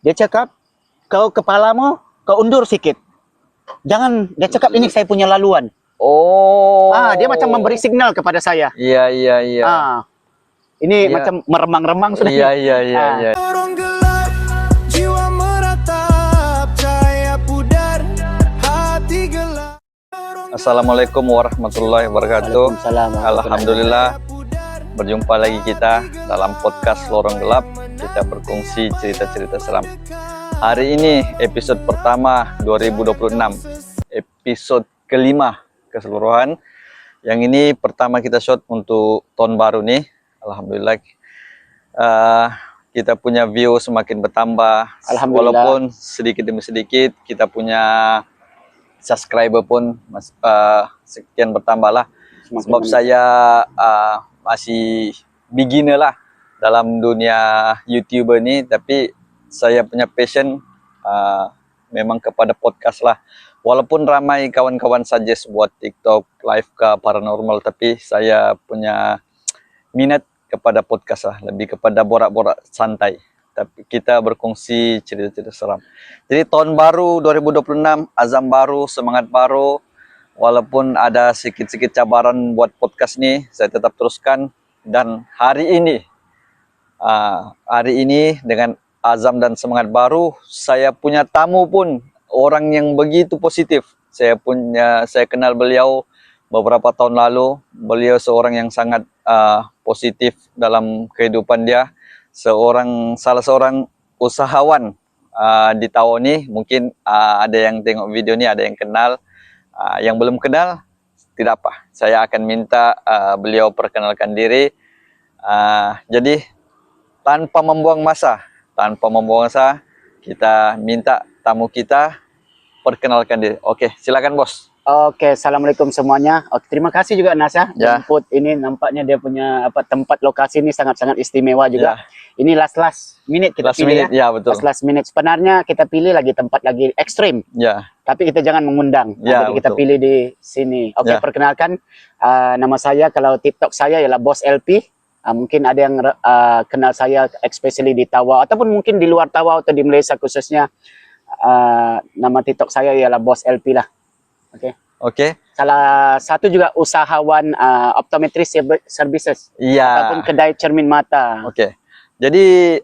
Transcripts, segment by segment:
Dia cakap, kau kepalamu, kau undur sikit. Jangan, dia cakap ini saya punya laluan. Oh. Dia macam memberi signal kepada saya. Iya. Ini Iya. macam meremang-remang sudah. Iya. Lorong gelap, jiwa meratap, cahaya pudar, hati gelap. Assalamualaikum warahmatullahi wabarakatuh. Waalaikumsalam. Alhamdulillah, berjumpa lagi kita dalam podcast Lorong Gelap. Kita berkongsi cerita-cerita seram. Hari ini episode pertama 2026, episode kelima keseluruhan. Yang ini pertama kita shot untuk tahun baru nih. Alhamdulillah, kita punya view semakin bertambah. Alhamdulillah. Walaupun sedikit demi sedikit kita punya subscriber pun sekian bertambah lah. Sebab saya masih beginner lah dalam dunia YouTuber ni, tapi saya punya passion memang kepada podcast lah. Walaupun ramai kawan-kawan suggest buat TikTok, live ke paranormal, tapi saya punya minat kepada podcast lah, lebih kepada borak-borak santai. Tapi kita berkongsi cerita-cerita seram. Jadi tahun baru 2026, azam baru, semangat baru. Walaupun ada sedikit-sedikit cabaran buat podcast ni, saya tetap teruskan. Dan hari ini dengan azam dan semangat baru, saya punya tamu pun orang yang begitu positif. Saya kenal beliau beberapa tahun lalu. Beliau seorang yang sangat positif dalam kehidupan dia. Salah seorang usahawan di Tawau ni. Mungkin ada yang tengok video ni, ada yang kenal. Yang belum kenal, tidak apa. Saya akan minta beliau perkenalkan diri. Jadi tanpa membuang masa, kita minta tamu kita perkenalkan diri. Oke, silakan bos. Oke, assalamualaikum semuanya. Oke, terima kasih juga Nas ya. Ya. Jemput ini nampaknya dia punya tempat lokasi ini sangat-sangat istimewa juga. Ini last minute kita Last pilih minute, ya betul. Last minute. Sebenarnya kita pilih lagi tempat lagi ekstrim, Ya, tapi kita jangan mengundang. Ya, Jadi kita betul. pilih di sini. Oke, Ya. perkenalkan nama saya, kalau TikTok saya ialah Bos LP. Mungkin ada yang kenal saya especially di Tawau ataupun mungkin di luar Tawau atau di Malaysia khususnya. Nama TikTok saya ialah Bos LP lah. Oke. oke. Salah satu juga usahawan optometry services Iya. ataupun kedai cermin mata. Oke. Jadi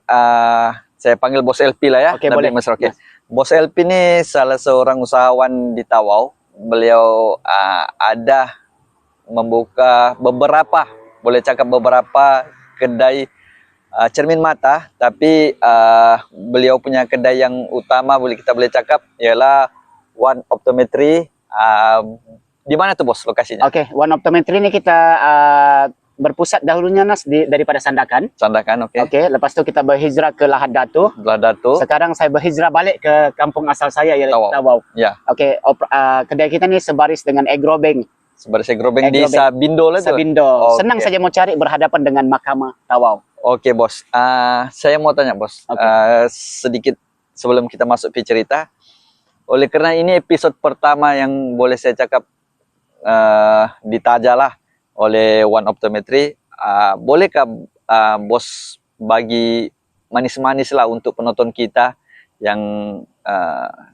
saya panggil Bos LP lah ya. Oke, Nabi boleh. Mas. Oke. Bos LP ini salah seorang usahawan di Tawau. Beliau ada membuka beberapa kedai cermin mata, tapi beliau punya kedai yang utama boleh cakap ialah One Optometry. Di mana tuh bos lokasinya? Oke, One Optometry ini kita berpusat dahulunya Nas daripada Sandakan. Sandakan, oke. Oke, lepas tu kita berhijrah ke Lahad Datu. Datu. Sekarang saya berhijrah balik ke kampung asal saya ialah Tawau. Tawau. Ya, Oke, kedai kita ni sebaris dengan Agrobeng, sebaris Agrobeng di Agrobeng. Sabindo lah tu. Sabindo. Oke. Senang saja mau cari berhadapan dengan Mahkamah Tawau. Oke bos, saya mau tanya bos, Oke. sedikit sebelum kita masuk ke cerita. Oleh karena ini episode pertama yang boleh saya cakap ditajalah oleh One Optometry, bolehkah bos bagi manis-manis lah untuk penonton kita yang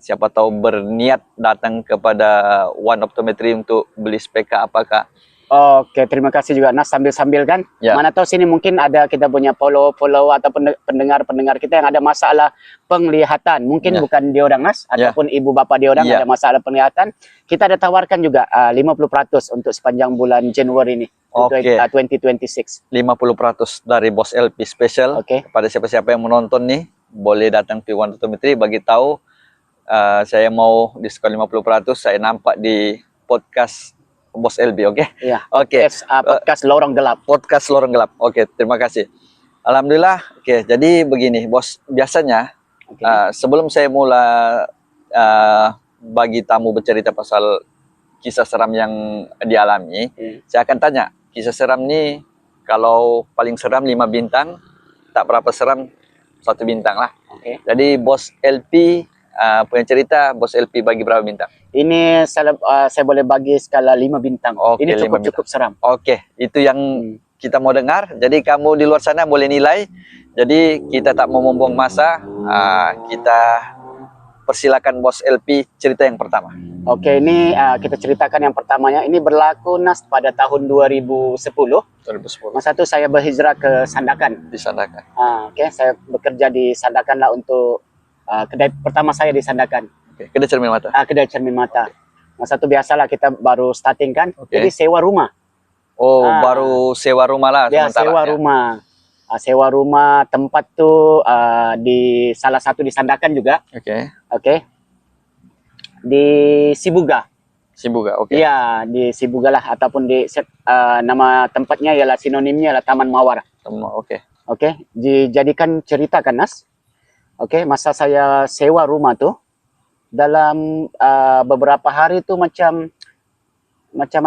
siapa tahu berniat datang kepada One Optometry untuk beli spek apakah? Oke, terima kasih juga Nas, sambil-sambil kan. Ya. Mana tahu sini mungkin ada kita punya follow ataupun pendengar-pendengar kita yang ada masalah penglihatan. Mungkin Ya. bukan dia orang Nas Ya. ataupun ibu bapa dia orang Ya. ada masalah penglihatan. Kita ada tawarkan juga 50% untuk sepanjang bulan Januari ini. Oke. 2026. 50% dari Bos LP special. Oke. Kepada siapa-siapa yang menonton nih, boleh datang ke One Optometry, bagi tahu saya mau diskon 50%. Saya nampak di podcast Bos LP, oke? Iya. Oke. Podcast Lorong Gelap. Podcast Lorong Gelap. Oke, terima kasih. Alhamdulillah. Oke, jadi begini, Bos. Biasanya Oke. sebelum saya mula bagi tamu bercerita pasal kisah seram yang dialami, saya akan tanya, kisah seram ini kalau paling seram 5 bintang, tak berapa seram 1 bintang lah. Oke. Jadi Bos LP punya cerita, Bos LP bagi berapa bintang? Ini saya boleh bagi skala 5 bintang. Oke, Ini 5 cukup seram. Oke, itu yang kita mau dengar. Jadi kamu di luar sana boleh nilai. Jadi kita tak mau membuang masa. Kita persilakan Bos LP cerita yang pertama. Oke, ini kita ceritakan yang pertamanya. Ini berlaku Nas pada tahun 2010. 2010 Masa itu saya berhijrah ke Sandakan. di Sandakan. Oke, saya bekerja di Sandakan lah untuk kedai pertama saya di Sandakan. Oke, kedai cermin mata. Kedai cermin mata. Masa itu biasalah kita baru starting kan. Oke. Jadi sewa rumah. Oh, baru sewa rumah lah Dia sementara. sewa Ya. rumah. Sewa rumah tempat tuh di salah satu di Sandakan juga. Oke. Oke. Di Sibuga. Sibuga, oke. Iya, di Sibuga lah ataupun di nama tempatnya ialah sinonimnya adalah Taman Mawar. Oke. Oke, dijadikan cerita kan Nas. Oke, masa saya sewa rumah tuh dalam beberapa hari tuh macam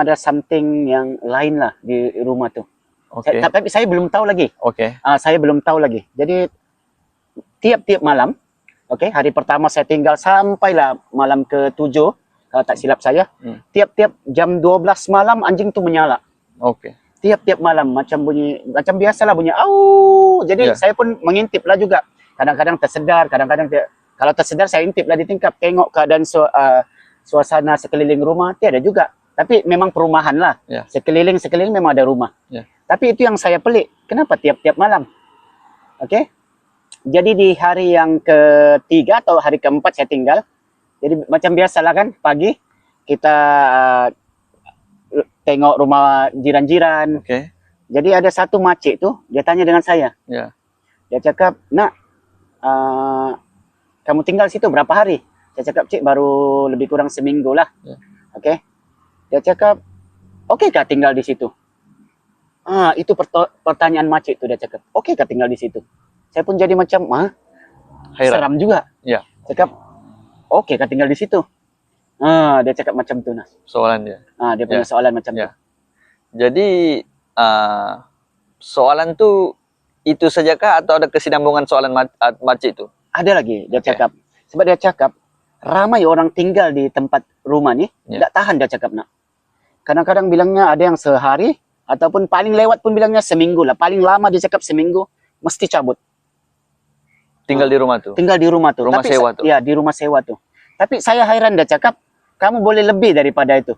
ada something yang lain lah di rumah tuh. Oke. Tapi saya belum tahu lagi. Oke. Saya belum tahu lagi. Jadi tiap-tiap malam, oke, hari pertama saya tinggal sampailah malam ke-7 kalau tak silap saya. Tiap-tiap jam 12 malam anjing tuh menyala. Oke. Tiap-tiap malam macam biasalah bunyi au. Jadi Ya. saya pun mengintip lah juga. Kadang-kadang tersedar, kadang-kadang kalau tersedar saya intip lah di tingkap, tengok keadaan suasana sekeliling rumah, tiada juga. Tapi memang perumahan lah. Ya. Sekeliling memang ada rumah. Ya. Tapi itu yang saya pelik. Kenapa tiap-tiap malam? Oke. Jadi di hari yang ketiga atau hari keempat saya tinggal. Jadi macam biasalah kan, pagi kita tengok rumah jiran-jiran. Oke. Jadi ada satu makcik tuh, dia tanya dengan saya. Ya. Dia cakap, "Nak, kamu tinggal situ berapa hari?" Saya cakap, "Cik, baru lebih kurang seminggu lah." Ya. Oke. Dia cakap, "Oke kah tinggal di situ?" Itu pertanyaan makcik tuh, dia cakap, "Oke kah tinggal di situ?" Saya pun jadi macam, Heran. seram juga. Ya. Cakap, "Oke kah tinggal di situ?" Dia cakap macam tu Nas. Soalan dia. Dia punya Ya. soalan macam tu. Ya. Jadi soalan tuh itu sajakah atau ada kesinambungan soalan makcik itu? Ada lagi dia Oke. cakap. Sebab dia cakap ramai orang tinggal di tempat rumah ni, Ya. tidak tahan dia cakap nak. Kadang-kadang bilangnya ada yang sehari ataupun paling lewat pun bilangnya seminggu lah. Paling lama dia cakap seminggu mesti cabut. Tinggal di rumah tuh. Tinggal di rumah tuh. Rumah sewa tuh. Ya, di rumah sewa tuh. Tapi saya heran dia cakap, kamu boleh lebih daripada itu.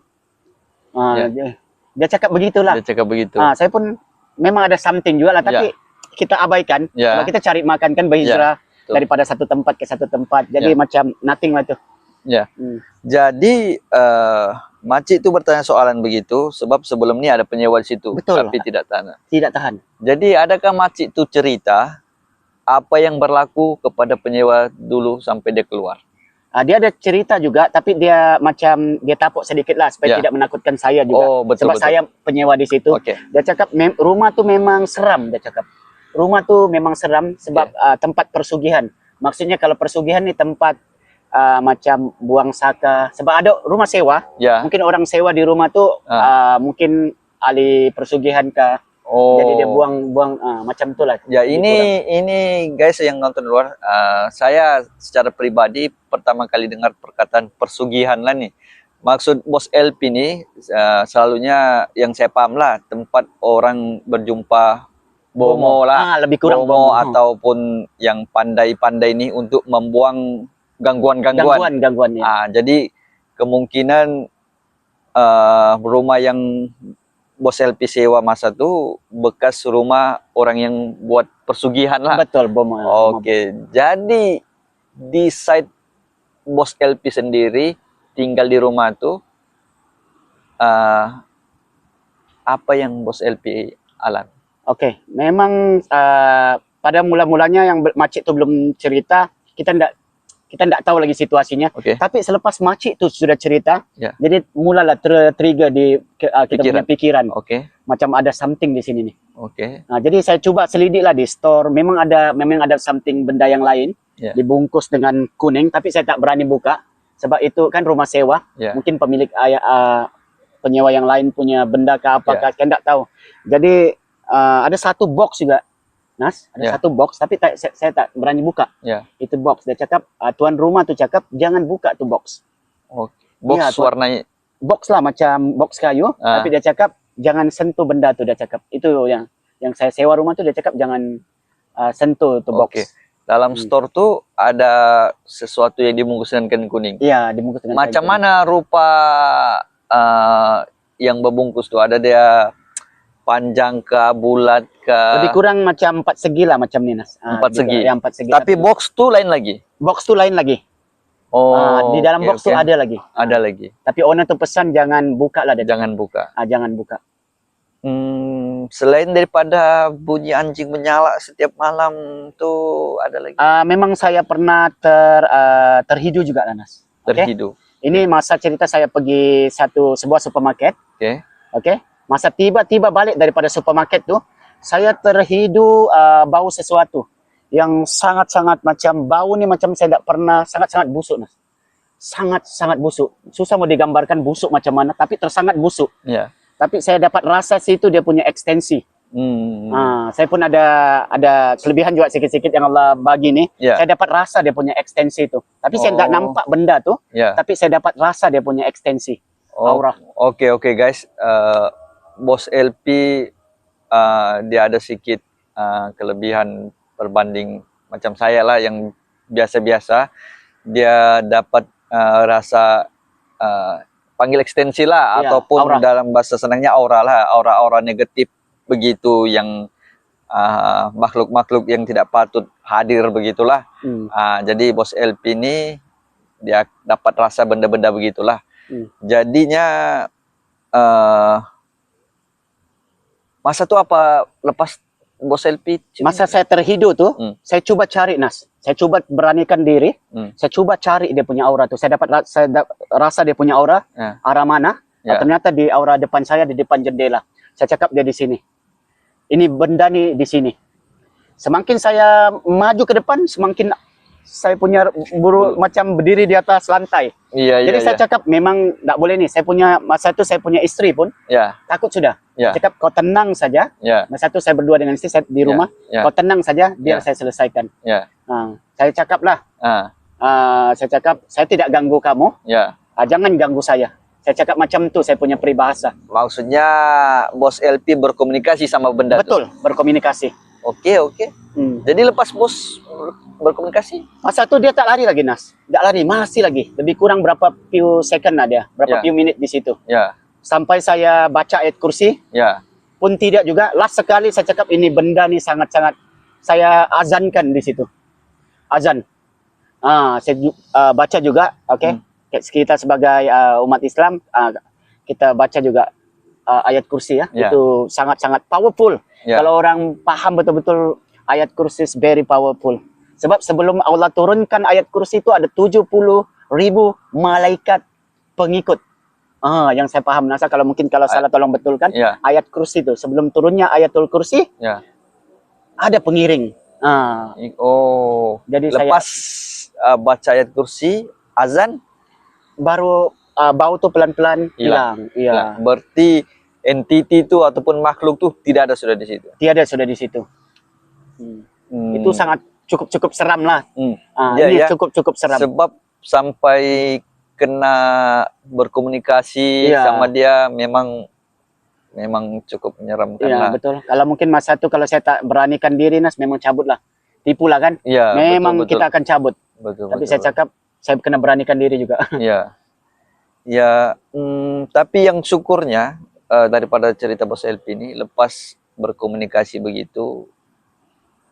Ya. Dia cakap begitulah. Dia cakap begitu. Saya pun memang ada something juga lah, tapi kita abaikan. Ya. Sebab kita cari makan kan berhijrah betul. daripada satu tempat ke satu tempat. Jadi macam nothing lah tuh. Ya. Hmm. Jadi makcik itu bertanya soalan begitu sebab sebelum ini ada penyewa di situ, Betul. tapi tidak tanah. Tidak tahan. Jadi adakah makcik itu cerita apa yang berlaku kepada penyewa dulu sampai dia keluar? Dia ada cerita juga, tapi dia macam dia tapuk sedikit lah supaya Ya. tidak menakutkan saya juga. Oh, betul, Sebab betul. saya penyewa di situ. Oke. Dia cakap rumah tu memang seram. Dia cakap rumah tu memang seram sebab tempat persugihan. Maksudnya kalau persugihan ni tempat macam buang saka. Sebab ada rumah sewa. Ya. Mungkin orang sewa di rumah tu mungkin ahli persugihan kah. Oh. Jadi dia buang macam tu lah. Ya, ini guys yang nonton luar, saya secara pribadi pertama kali dengar perkataan persugihan lah nih. Maksud Bos LP nih selalunya yang saya paham lah tempat orang berjumpa bomo lah, lebih kurang bomo ataupun yang pandai-pandai nih untuk membuang gangguan-gangguan. Gangguan ya. Jadi kemungkinan rumah yang Bos LP sewa masa tuh bekas rumah orang yang buat persugihan lah. Betul, bom. Oke, jadi di site Bos LP sendiri tinggal di rumah tuh apa yang Bos LP alami? Oke, memang pada mula-mulanya yang makcik tu belum cerita, kita ndak tahu lagi situasinya. Oke. Tapi selepas makcik tu sudah cerita, Ya. jadi mulalah trigger di kita punya pikiran. Oke. Macam ada something di sini nih. Oke. Jadi saya coba selidik lah di store. Memang ada something benda yang lain Ya. dibungkus dengan kuning, tapi saya tak berani buka sebab itu kan rumah sewa. Ya. Mungkin pemilik penyewa yang lain punya benda ke apakah, saya tak tahu. Jadi ada satu box juga, Nas, ada Ya. satu box, tapi saya tak berani buka. Ya. Itu box. Dia cakap, tuan rumah tu cakap, jangan buka tu box. Oke. Box Ya, warnanya Box lah macam box kayu, tapi dia cakap, jangan sentuh benda tu, dia cakap. Itu yang saya sewa rumah tu, dia cakap, jangan sentuh tu box. Oke. Dalam store tuh ada sesuatu yang dibungkus dengan kain kuning. Iya, dibungkus dengan Macam kain kuning. mana rupa yang berbungkus tuh? Ada dia panjang kah, bulat kah? Lebih kurang macam 4 segi lah macam ni Nas. Empat gitu. segi. Ya, 4 segi. Tapi box tuh lain lagi. box tu lain lagi. Oh, Di dalam oke, box tu oke. ada lagi. Ada lagi. Tapi owner tu pesan jangan buka lah dia. Jangan buka. Jangan buka. Selain daripada bunyi anjing menyala setiap malam tuh ada lagi. Memang saya pernah terhidu juga lah Nas. Okey? Terhidu. Ini masa cerita saya pergi sebuah supermarket. Oke. Okey. Masa tiba-tiba balik daripada supermarket tu, saya terhidu bau sesuatu yang sangat-sangat macam bau ni macam saya tak pernah, sangat-sangat busuk Nas. Sangat-sangat busuk. Susah mau digambarkan busuk macam mana, tapi tersangat busuk. Ya. Tapi saya dapat rasa situ dia punya ekstensi. Saya pun ada kelebihan juga sikit-sikit yang Allah bagi ni. Ya. Saya dapat rasa dia punya ekstensi tu. Tapi saya tak nampak benda tu, Ya. tapi saya dapat rasa dia punya ekstensi. Aura. Oke guys. Bos LP dia ada sedikit kelebihan berbanding macam saya lah yang biasa-biasa. Dia dapat rasa panggil ekstensi lah, Ya, ataupun aura. dalam bahasa senangnya aura lah, aura-aura negatif begitu yang makhluk-makhluk yang tidak patut hadir begitulah. Jadi bos LP ini dia dapat rasa benda-benda begitulah. Jadinya masa tu apa lepas bos LP? Masa saya terhidu tu, saya cuba cari Nas. Saya cuba beranikan diri. Saya cuba cari dia punya aura tu. Saya dapat rasa dia punya aura, Ya. arah mana. Ya. Ternyata di aura depan saya, di depan jendela. Saya cakap dia di sini. Ini benda ni di sini. Semakin saya maju ke depan, semakin saya punya macam berdiri di atas lantai. Iya. Jadi saya cakap memang tak boleh ni. Saya punya masa tu saya punya isteri pun Ya. takut sudah. Ya. Cakap kau tenang saja. Ya. Masa tu saya berdua dengan isteri saya di rumah. Ya. Kau tenang saja, biar Ya. saya selesaikan. Ya. Saya cakap lah. Saya cakap saya tidak ganggu kamu. Ya. Jangan ganggu saya. Saya cakap macam tu saya punya peribahasa. Maksudnya bos LP berkomunikasi sama benda Betul, berkomunikasi. Oke. Jadi lepas bos berkomunikasi? Masa tu dia tak lari lagi Nas. Tak lari, masih lagi. Lebih kurang berapa few second lah dia. Berapa Ya. few minit di situ. Ya. Sampai saya baca ayat kursi. Ya. Pun tidak juga. Last sekali saya cakap ini benda ni sangat-sangat. Saya azankan di situ. Azan. Saya baca juga. Okay. Kita sebagai umat Islam. Kita baca juga ayat kursi ya. Ya. Itu sangat-sangat powerful. Ya. Kalau orang paham betul-betul ayat kursi is very powerful. Sebab sebelum Allah turunkan ayat kursi itu ada 70,000 malaikat pengikut. Yang saya paham Nasa, kalau mungkin kalau salah tolong betulkan. Ya. Ayat kursi itu sebelum turunnya ayatul kursi Ya. ada pengiring. Jadi lepas baca ayat kursi, azan baru bau tuh pelan-pelan hilang. Iya. Berarti entiti itu ataupun makhluk tuh tidak ada sudah di situ. Tiada sudah di situ. Itu sangat cukup seram lah. Ini cukup seram. Sebab sampai kena berkomunikasi sama dia memang cukup menyeramkan Iya, lah. betul. Kalau mungkin masa itu kalau saya tak beranikan diri Nas, memang cabut lah. Tipu lah kan? Iya, memang betul. kita akan cabut. Tapi saya cakap saya kena beranikan diri juga. Iya. Ya, tapi yang syukurnya daripada cerita bos LP ini, lepas berkomunikasi begitu,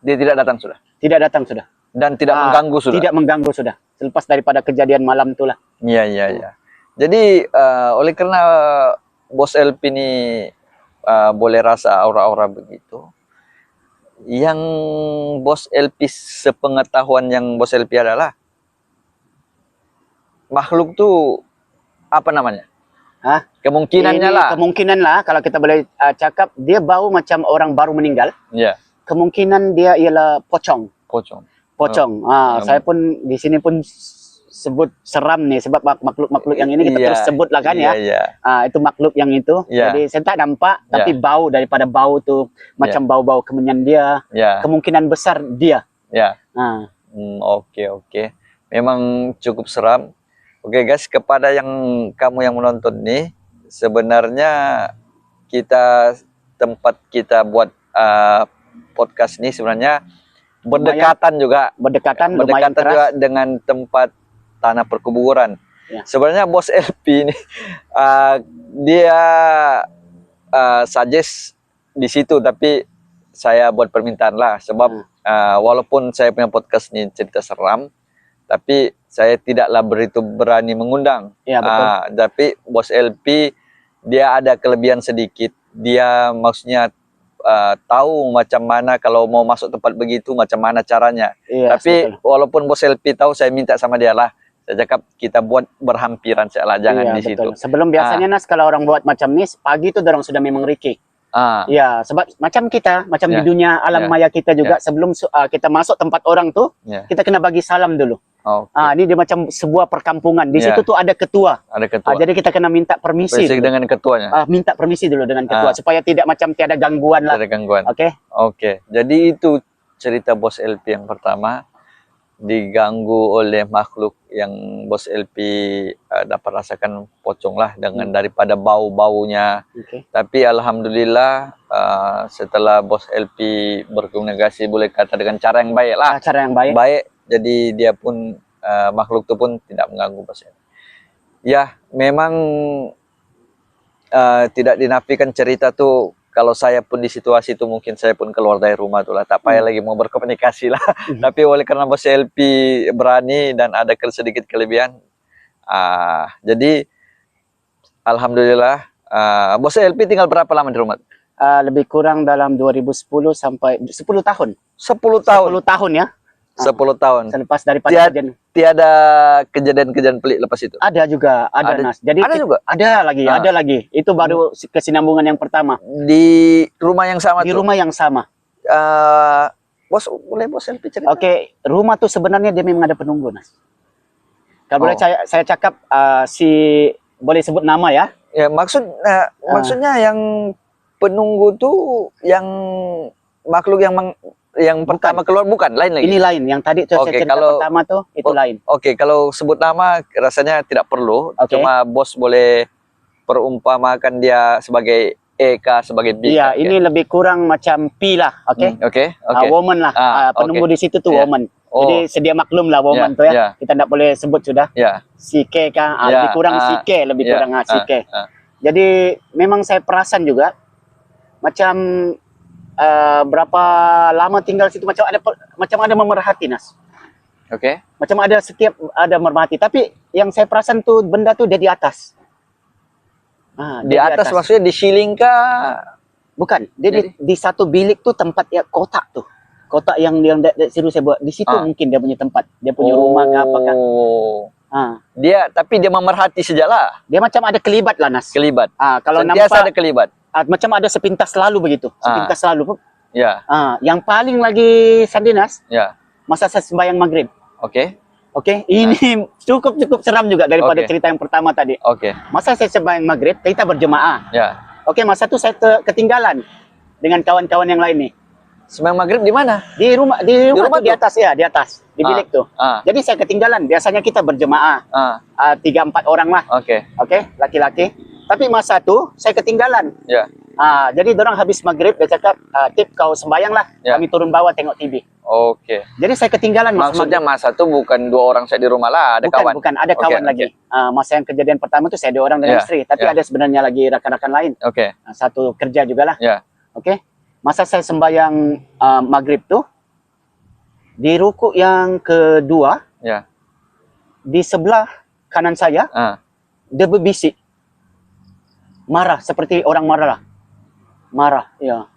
dia tidak datang sudah. Tidak datang sudah. Dan tidak mengganggu sudah. Tidak mengganggu sudah. Selepas daripada kejadian malam itulah. Iya. Jadi oleh karena bos LP ini boleh rasa aura-aura begitu, yang bos LP sepengetahuan yang bos LP adalah makhluk tuh apa namanya? Kemungkinannya Ini lah. Kemungkinan lah kalau kita boleh cakap dia bau macam orang baru meninggal. Iya. Kemungkinan dia ialah pocong. Saya pun di sini pun sebut seram nih sebab makhluk-makhluk yang ini kita terus sebut lah kan ya. Itu makhluk yang itu. Jadi saya tak nampak tapi bau daripada bau tuh macam bau-bau kemenyan dia. Kemungkinan besar dia. Oke. Memang cukup seram. Oke guys, kepada kamu yang menonton nih, sebenarnya tempat kita buat podcast ini sebenarnya berdekatan juga. berdekatan, lumayan Berdekatan keras. juga dengan tempat tanah perkuburan. Ya. Sebenarnya bos LP ini dia suggest di situ, tapi saya buat permintaan lah sebab walaupun saya punya podcast ini cerita seram, tapi saya tidaklah begitu berani mengundang. Ya, betul. Tapi bos LP dia ada kelebihan sedikit. Dia maksudnya tahu macam mana kalau mau masuk tempat begitu macam mana caranya. Iya, Tapi betul. walaupun bos LP tahu, saya minta sama dia lah. Saya cakap kita buat berhampiran saja, jangan Iya, di situ. betul. Sebelum biasanya Nas, kalau orang buat macam ni, pagi tu dorang sudah memang riki. Ya, sebab macam kita, macam di Ya. dunia alam Ya. maya kita juga, sebelum kita masuk tempat orang tu, Ya. kita kena bagi salam dulu. Oke. Ini dia macam sebuah perkampungan. Di Ya. situ tu ada ketua. Ada ketua. Jadi kita kena minta permisi. Bersih dulu. dengan ketuanya. Minta permisi dulu dengan ketua supaya tidak macam tiada gangguan lah. Ada gangguan. Oke. Oke. Jadi itu cerita bos LP yang pertama, diganggu oleh makhluk yang bos LP dapat rasakan pocong lah dengan daripada bau-baunya. Oke. Tapi alhamdulillah setelah bos LP berkomunikasi, boleh kata dengan cara yang baik lah. Cara yang baik. Baik, jadi dia pun makhluk itu pun tidak mengganggu bos LP. Ya, memang tidak dinafikan cerita tuh. Kalau saya pun di situasi itu, mungkin saya pun keluar dari rumah tuh lah, tak payah lagi mau berkomunikasi lah. Tapi oleh karena bos LP berani dan ada sedikit kelebihan, jadi alhamdulillah. Bos LP tinggal berapa lama di rumah? Lebih kurang dalam 2010 sampai 10 tahun. 10 tahun. 10 tahun ya. 10 tahun. Selepas daripada kejadian. Tiada kejadian-kejadian pelik lepas itu. Ada juga, ada Nas. Jadi ada juga? Ada lagi, ada lagi. Itu baru kesinambungan yang pertama. Di rumah yang sama Di tuh? rumah yang sama. Boleh bos LP cerita? Oke, rumah tuh sebenarnya dia memang ada penunggu, Nas. Kalau boleh saya cakap, boleh sebut nama ya? Ya, maksudnya yang penunggu tuh yang makhluk yang pertama keluar, bukan lain lagi. Ini lain, yang tadi tuh Oke, saya cerita kalau- pertama tuh itu lain. Oke, kalau sebut nama rasanya tidak perlu. Oke. Cuma bos boleh perumpamakan dia sebagai Eka, sebagai B. Iya, ini lebih kurang macam P lah, oke? Oke. Woman lah, penunggu di situ tuh Iya. woman. Oh. Jadi sedia maklum lah woman Ya, tuh ya. ya. Kita tidak boleh sebut sudah. Ya. Si K kah? Ya, Lebih kurang si K, lebih ya, kurang si K. ah. Jadi memang saya perasan juga macam berapa lama tinggal situ macam ada memerhati, Nas. Oke. Macam ada merhati, tapi yang saya perasan tuh benda tuh dia di atas. Di atas maksudnya di ceiling kah? Bukan, dia di satu bilik tuh tempat ya kotak tuh. Kotak yang siru saya buat. Di situ mungkin dia punya tempat. Dia punya rumah ke apa kan. Tapi dia memerhati sejalah. Dia macam ada kelibat lah, Nas. Kelibat. Kalau Sentiasa nampak ada kelibat. macam ada sepintas lalu begitu. Sepintas lalu. Ya. Yang paling lagi Sandinas, Ya. masa saya sembahyang maghrib. Oke. Oke, ini cukup seram juga daripada Oke. cerita yang pertama tadi. Oke. Masa saya sembahyang maghrib, kita berjemaah. Ya. Oke, masa itu saya ketinggalan dengan kawan-kawan yang lain nih. Sembahyang maghrib di mana? Di rumah rumah tuh, di tuh? atas ya, di atas, di bilik tuh. Jadi saya ketinggalan. Biasanya kita berjemaah 3-4 orang lah. Oke. Oke, laki-laki. Tapi masa tuh saya ketinggalan. Ya. Jadi dorang habis maghrib, dia cakap, Tip kau sembahyang lah. Ya. Kami turun bawah tengok TV. Oke. Jadi saya ketinggalan masa Maksudnya maghrib. masa tuh bukan 2 orang saya di rumah lah, ada kawan. Bukan, ada kawan Oke, lagi. Masa yang kejadian pertama tuh saya 2 orang dengan Ya, istri. Tapi ya. ada sebenarnya lagi rakan-rakan lain. Oke. Satu kerja juga lah. Ya. Oke. Masa saya sembahyang maghrib tuh, di ruku yang kedua, Ya. di sebelah kanan saya, dia berbisik. Marah, seperti orang marah. Marah, ya.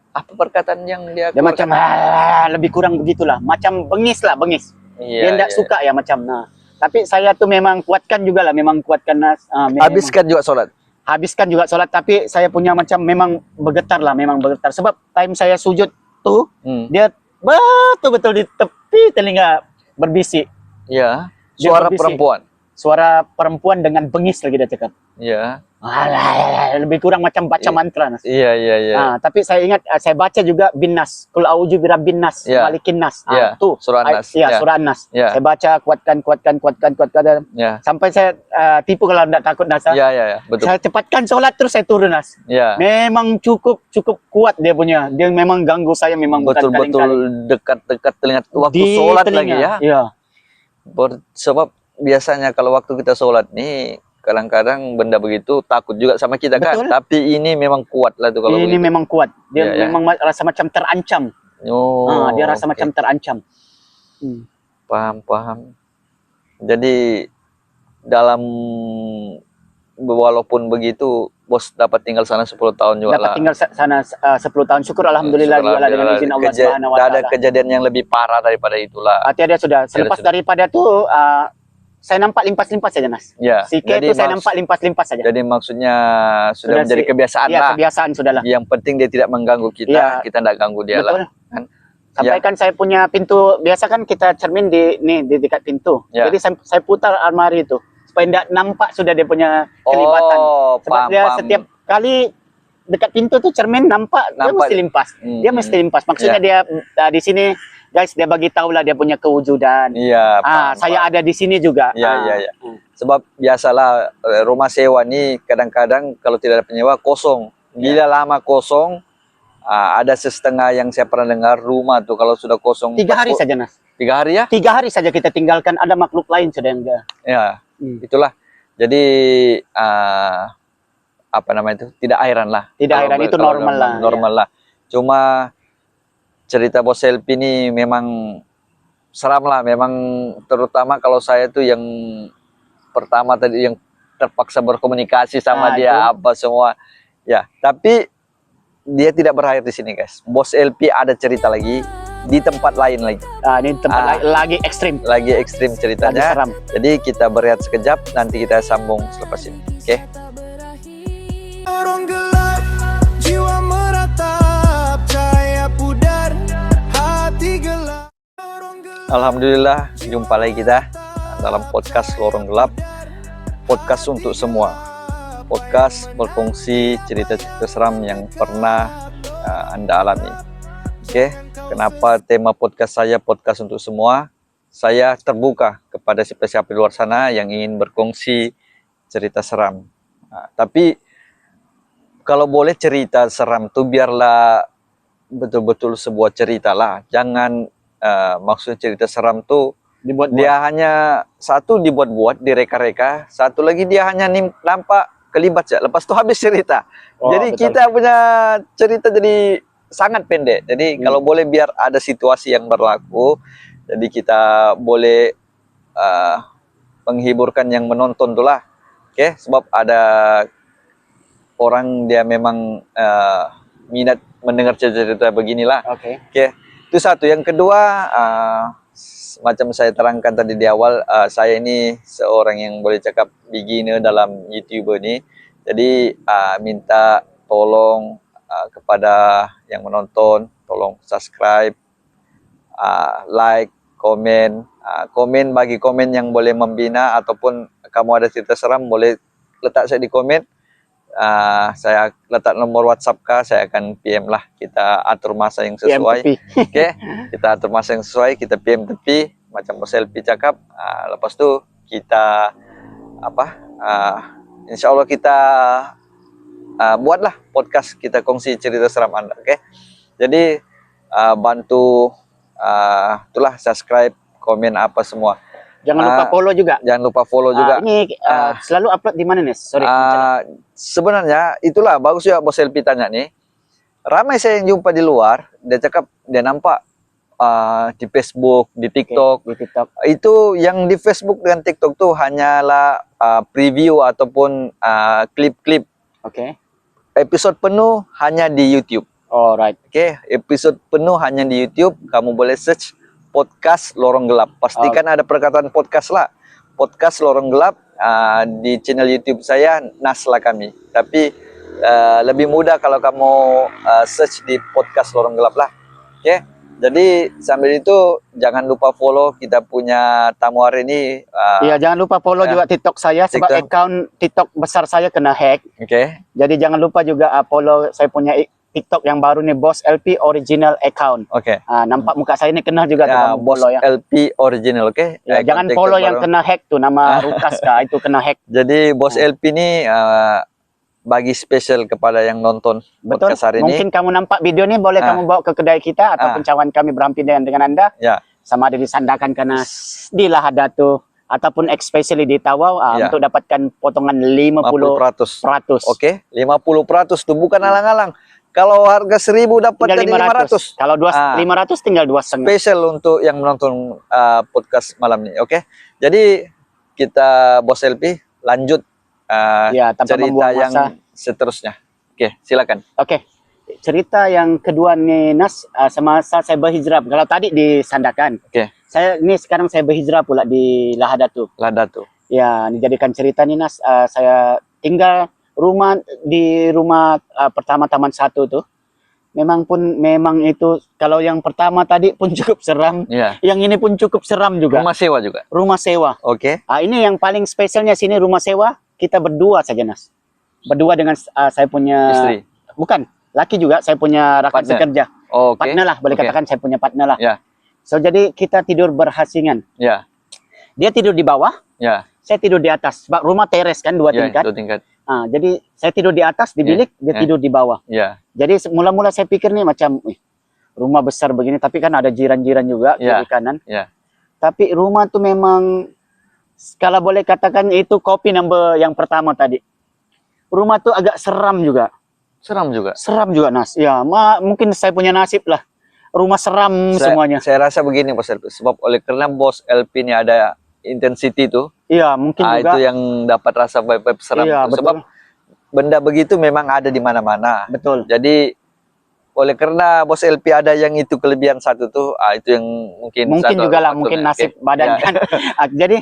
Apa perkataan yang dia Dia macam lebih kurang begitulah, macam bengis lah, bengis. Iya, Dia tidak suka ya macam. Tapi saya tuh memang kuatkan juga lah, memang kuatkan Nas. Habiskan juga sholat. Habiskan juga sholat, tapi saya punya macam memang bergetar lah, memang bergetar. Sebab time saya sujud tuh, dia betul-betul di tepi telinga berbisik. Ya. Dia Suara berbisik. perempuan. suara perempuan dengan bengis lagi dia cakap. Ya. Alah, lebih kurang macam baca mantra. Nas. Iya, iya, iya. Tapi saya ingat saya baca juga bin Nas, Qul a'udzu birabbin nas, Ya. malikin nas. Ya, Tuh surah An-Nas. Ya, Ya. surah An-Nas. Ya. Saya baca kuatkan. Ya. Sampai saya tipu kalau tidak takut Nas. Ya, ya, ya, betul. Saya cepatkan sholat terus saya turun Nas. Ya. Memang cukup kuat dia punya. Dia memang ganggu saya memang bukan Betul-betul kaleng-kaleng. dekat-dekat telinga waktu Di sholat telinga. lagi ya. Iya. Sebab biasanya kalau waktu kita sholat nih kadang-kadang benda begitu takut juga sama kita kan. Betul. Tapi ini memang kuat lah tuh kalau Ini begitu. memang kuat. Dia Ya, ya. memang rasa macam terancam. Oh, Dia rasa oke. macam terancam. Paham. Jadi dalam walaupun begitu bos dapat tinggal sana 10 tahun juga Dapat lah. tinggal sana 10 tahun. Syukur alhamdulillah juga lah dengan izin Allah Subhanahu wa Tidak ada taala. kejadian yang lebih parah daripada itulah. Tiada sudah. Selepas sudah. daripada itu saya nampak limpas-limpas saja Nas. Ya. Si K itu saya nampak limpas-limpas saja. Jadi maksudnya Sudah sudah menjadi kebiasaan Ya, lah. kebiasaan sudahlah. Yang penting dia tidak mengganggu kita, Ya. kita tidak ganggu dia Betul. lah. Kan? Sampai kan saya punya pintu, biasa kan kita cermin di dekat pintu. Ya. Jadi saya putar almari itu supaya tidak nampak sudah dia punya kelibatan. Oh, Sebab paham, dia paham. setiap kali dekat pintu tuh cermin nampak, dia Nampak. mesti limpas. Dia mesti limpas. Maksudnya dia di sini guys dia bagi tahu lah dia punya kewujudan. Iya, paham, Saya paham. ada di sini juga. Iya. Sebab biasalah rumah sewa nih kadang-kadang kalau tidak ada penyewa kosong. Bila lama kosong, ada setengah yang saya pernah dengar rumah tuh kalau sudah kosong 3 hari saja Nas. 3 hari ya? 3 hari saja kita tinggalkan, ada makhluk lain sudah yang dia. Ya, itulah. Jadi apa namanya itu? Tidak airan lah. Tidak airan, itu normal lah, Normal lah. Cuma cerita Bos Selfie ini memang seram lah. Memang terutama kalau saya tuh yang pertama tadi yang terpaksa berkomunikasi sama dia itu. apa semua. Ya, tapi dia tidak berakhir di sini guys. Bos LP ada cerita lagi di tempat lain lagi. Ini tempat lagi ekstrim. Lagi ekstrim Lagi ceritanya. seram. Jadi kita berehat sekejap, nanti kita sambung selepas ini. Oke? Lorong gelap, jiwa meratap, cahaya pudar, hati gelap. Lorong gelap. Alhamdulillah, jumpa lagi kita dalam podcast Lorong Gelap. Podcast untuk semua. Podcast berfungsi cerita-cerita seram yang pernah Anda alami. Oke, kenapa tema podcast saya podcast untuk semua? Saya terbuka kepada siapa-siapa di luar sana yang ingin berkongsi cerita seram. Tapi kalau boleh cerita seram tuh biarlah betul-betul sebuah cerita lah. Jangan maksudnya cerita seram tuh Dibuat dia hanya satu dibuat-buat, direka-reka, satu lagi dia hanya nampak kelibat saja. Lepas itu habis cerita. Jadi betul. kita punya cerita jadi sangat pendek. Jadi kalau boleh biar ada situasi yang berlaku, jadi kita boleh menghiburkan yang menonton tuh lah. Oke, sebab ada orang dia memang minat mendengar cerita-cerita beginilah. Oke. Oke, itu satu. Yang kedua, macam saya terangkan tadi di awal, saya ini seorang yang boleh cakap beginner dalam YouTube ini. Jadi minta tolong kepada yang menonton, tolong subscribe, like, komen, bagi komen yang boleh membina ataupun kamu ada cerita seram boleh letak saya di komen. Saya letak nomor WhatsApp kah, saya akan PM lah, kita atur masa yang sesuai. Oke, kita atur masa yang sesuai, kita PM tepi macam Bos Selfie cakap. Lepas tu kita insya Allah kita buatlah podcast, kita kongsi cerita seram Anda. Oke, jadi bantu itulah subscribe, komen apa semua. Jangan lupa follow juga. Jangan lupa follow juga. Ini selalu upload di mana nih? Sorry. Sebenarnya itulah bagus ya Bos Selfie tanya nih. Ramai saya yang jumpa di luar, dia cakap dia nampak di Facebook, di TikTok. Di TikTok. Itu yang di Facebook dan TikTok tuh hanyalah preview ataupun klip-klip. Oke. Episode penuh hanya di YouTube. Alright. Oke, episode penuh hanya di YouTube. Kamu boleh search podcast Lorong Gelap. Pastikan ada perkataan podcast lah. Podcast Lorong Gelap di channel YouTube saya Naslah kami. Tapi lebih mudah kalau kamu search di podcast Lorong Gelap lah. Oke. Jadi sambil itu jangan lupa follow kita punya tamu hari ini. Iya, jangan lupa follow ya. juga TikTok saya sebab TikTok. account TikTok besar saya kena hack. Oke. Jadi jangan lupa juga follow saya punya TikTok yang baru nih, Boss LP original account. Oke. Nampak muka saya ini kenal juga tuh, Ya, kamu Bos follow ya. LP original, oke? Ya, jangan TikTok follow yang baru. kena hack tuh, nama Rukas kah itu kena hack. Jadi Bos LP ini bagi spesial kepada yang nonton Betul. podcast hari ini. Mungkin kamu nampak video ini boleh kamu bawa ke kedai kita ataupun cawan kami beramping dengan Anda. Ya. Sama ada di Sandakan karena di Lahadatul ataupun especially di Tawau Ya. untuk dapatkan potongan 50%. 50%. Oke, 50% tuh bukan alang-alang. Kalau harga 1.000 dapat Tinggal jadi 500. 500. Kalau 500 tinggal 2,5. Spesial untuk yang menonton podcast malam ini, oke? Jadi kita Bos LP lanjut Ya, tanpa cerita membuang yang masa. seterusnya. Oke, silakan. Oke. Cerita yang kedua nih Nas, semasa saya berhijrah. Kalau tadi di Sandakan. Oke. Sekarang saya berhijrah pula di Lahadatul. Lada tuh. Ya, dijadikan cerita nih Nas. Saya tinggal di rumah pertama Taman 1 tuh. Memang itu kalau yang pertama tadi pun cukup seram. Iya. Yang ini pun cukup seram juga. Rumah sewa juga. Rumah sewa. Oke. Ini yang paling spesialnya sini rumah sewa. Kita berdua saja Nas. Berdua dengan saya punya Istri. Bukan, laki juga. Saya punya rakan Partner. sekerja. Oke. Partner lah, boleh Oke. katakan saya punya partner lah. Ya. So jadi kita tidur berhasingan. Ya. Dia tidur di bawah, Ya. saya tidur di atas. Sebab rumah teres kan, 2 Ya, tingkat. 2 tingkat. Jadi saya tidur di atas di bilik, dia Ya. tidur di bawah. Ya. Jadi mula-mula saya pikir nih macam rumah besar begini, tapi kan ada jiran-jiran juga Ya. kiri kanan. Ya. Tapi rumah tuh memang kalau boleh katakan itu kopi number yang pertama tadi. Rumah tuh agak seram juga. Seram juga. Seram juga Nas. Ya, mungkin saya punya nasib lah. Rumah seram semuanya. Saya rasa begini Bos LP, sebab oleh karena Bos LP ini ada intensity tuh, Iya, mungkin juga. itu yang dapat rasa vibe seram. Iya, Itu. Sebab benda begitu memang ada di mana-mana. Betul. Jadi oleh karena Bos LP ada yang itu kelebihan satu tuh, itu yang mungkin satu Mungkin juga lah, faktornya. mungkin nasib Oke. badan Ya. kan. Jadi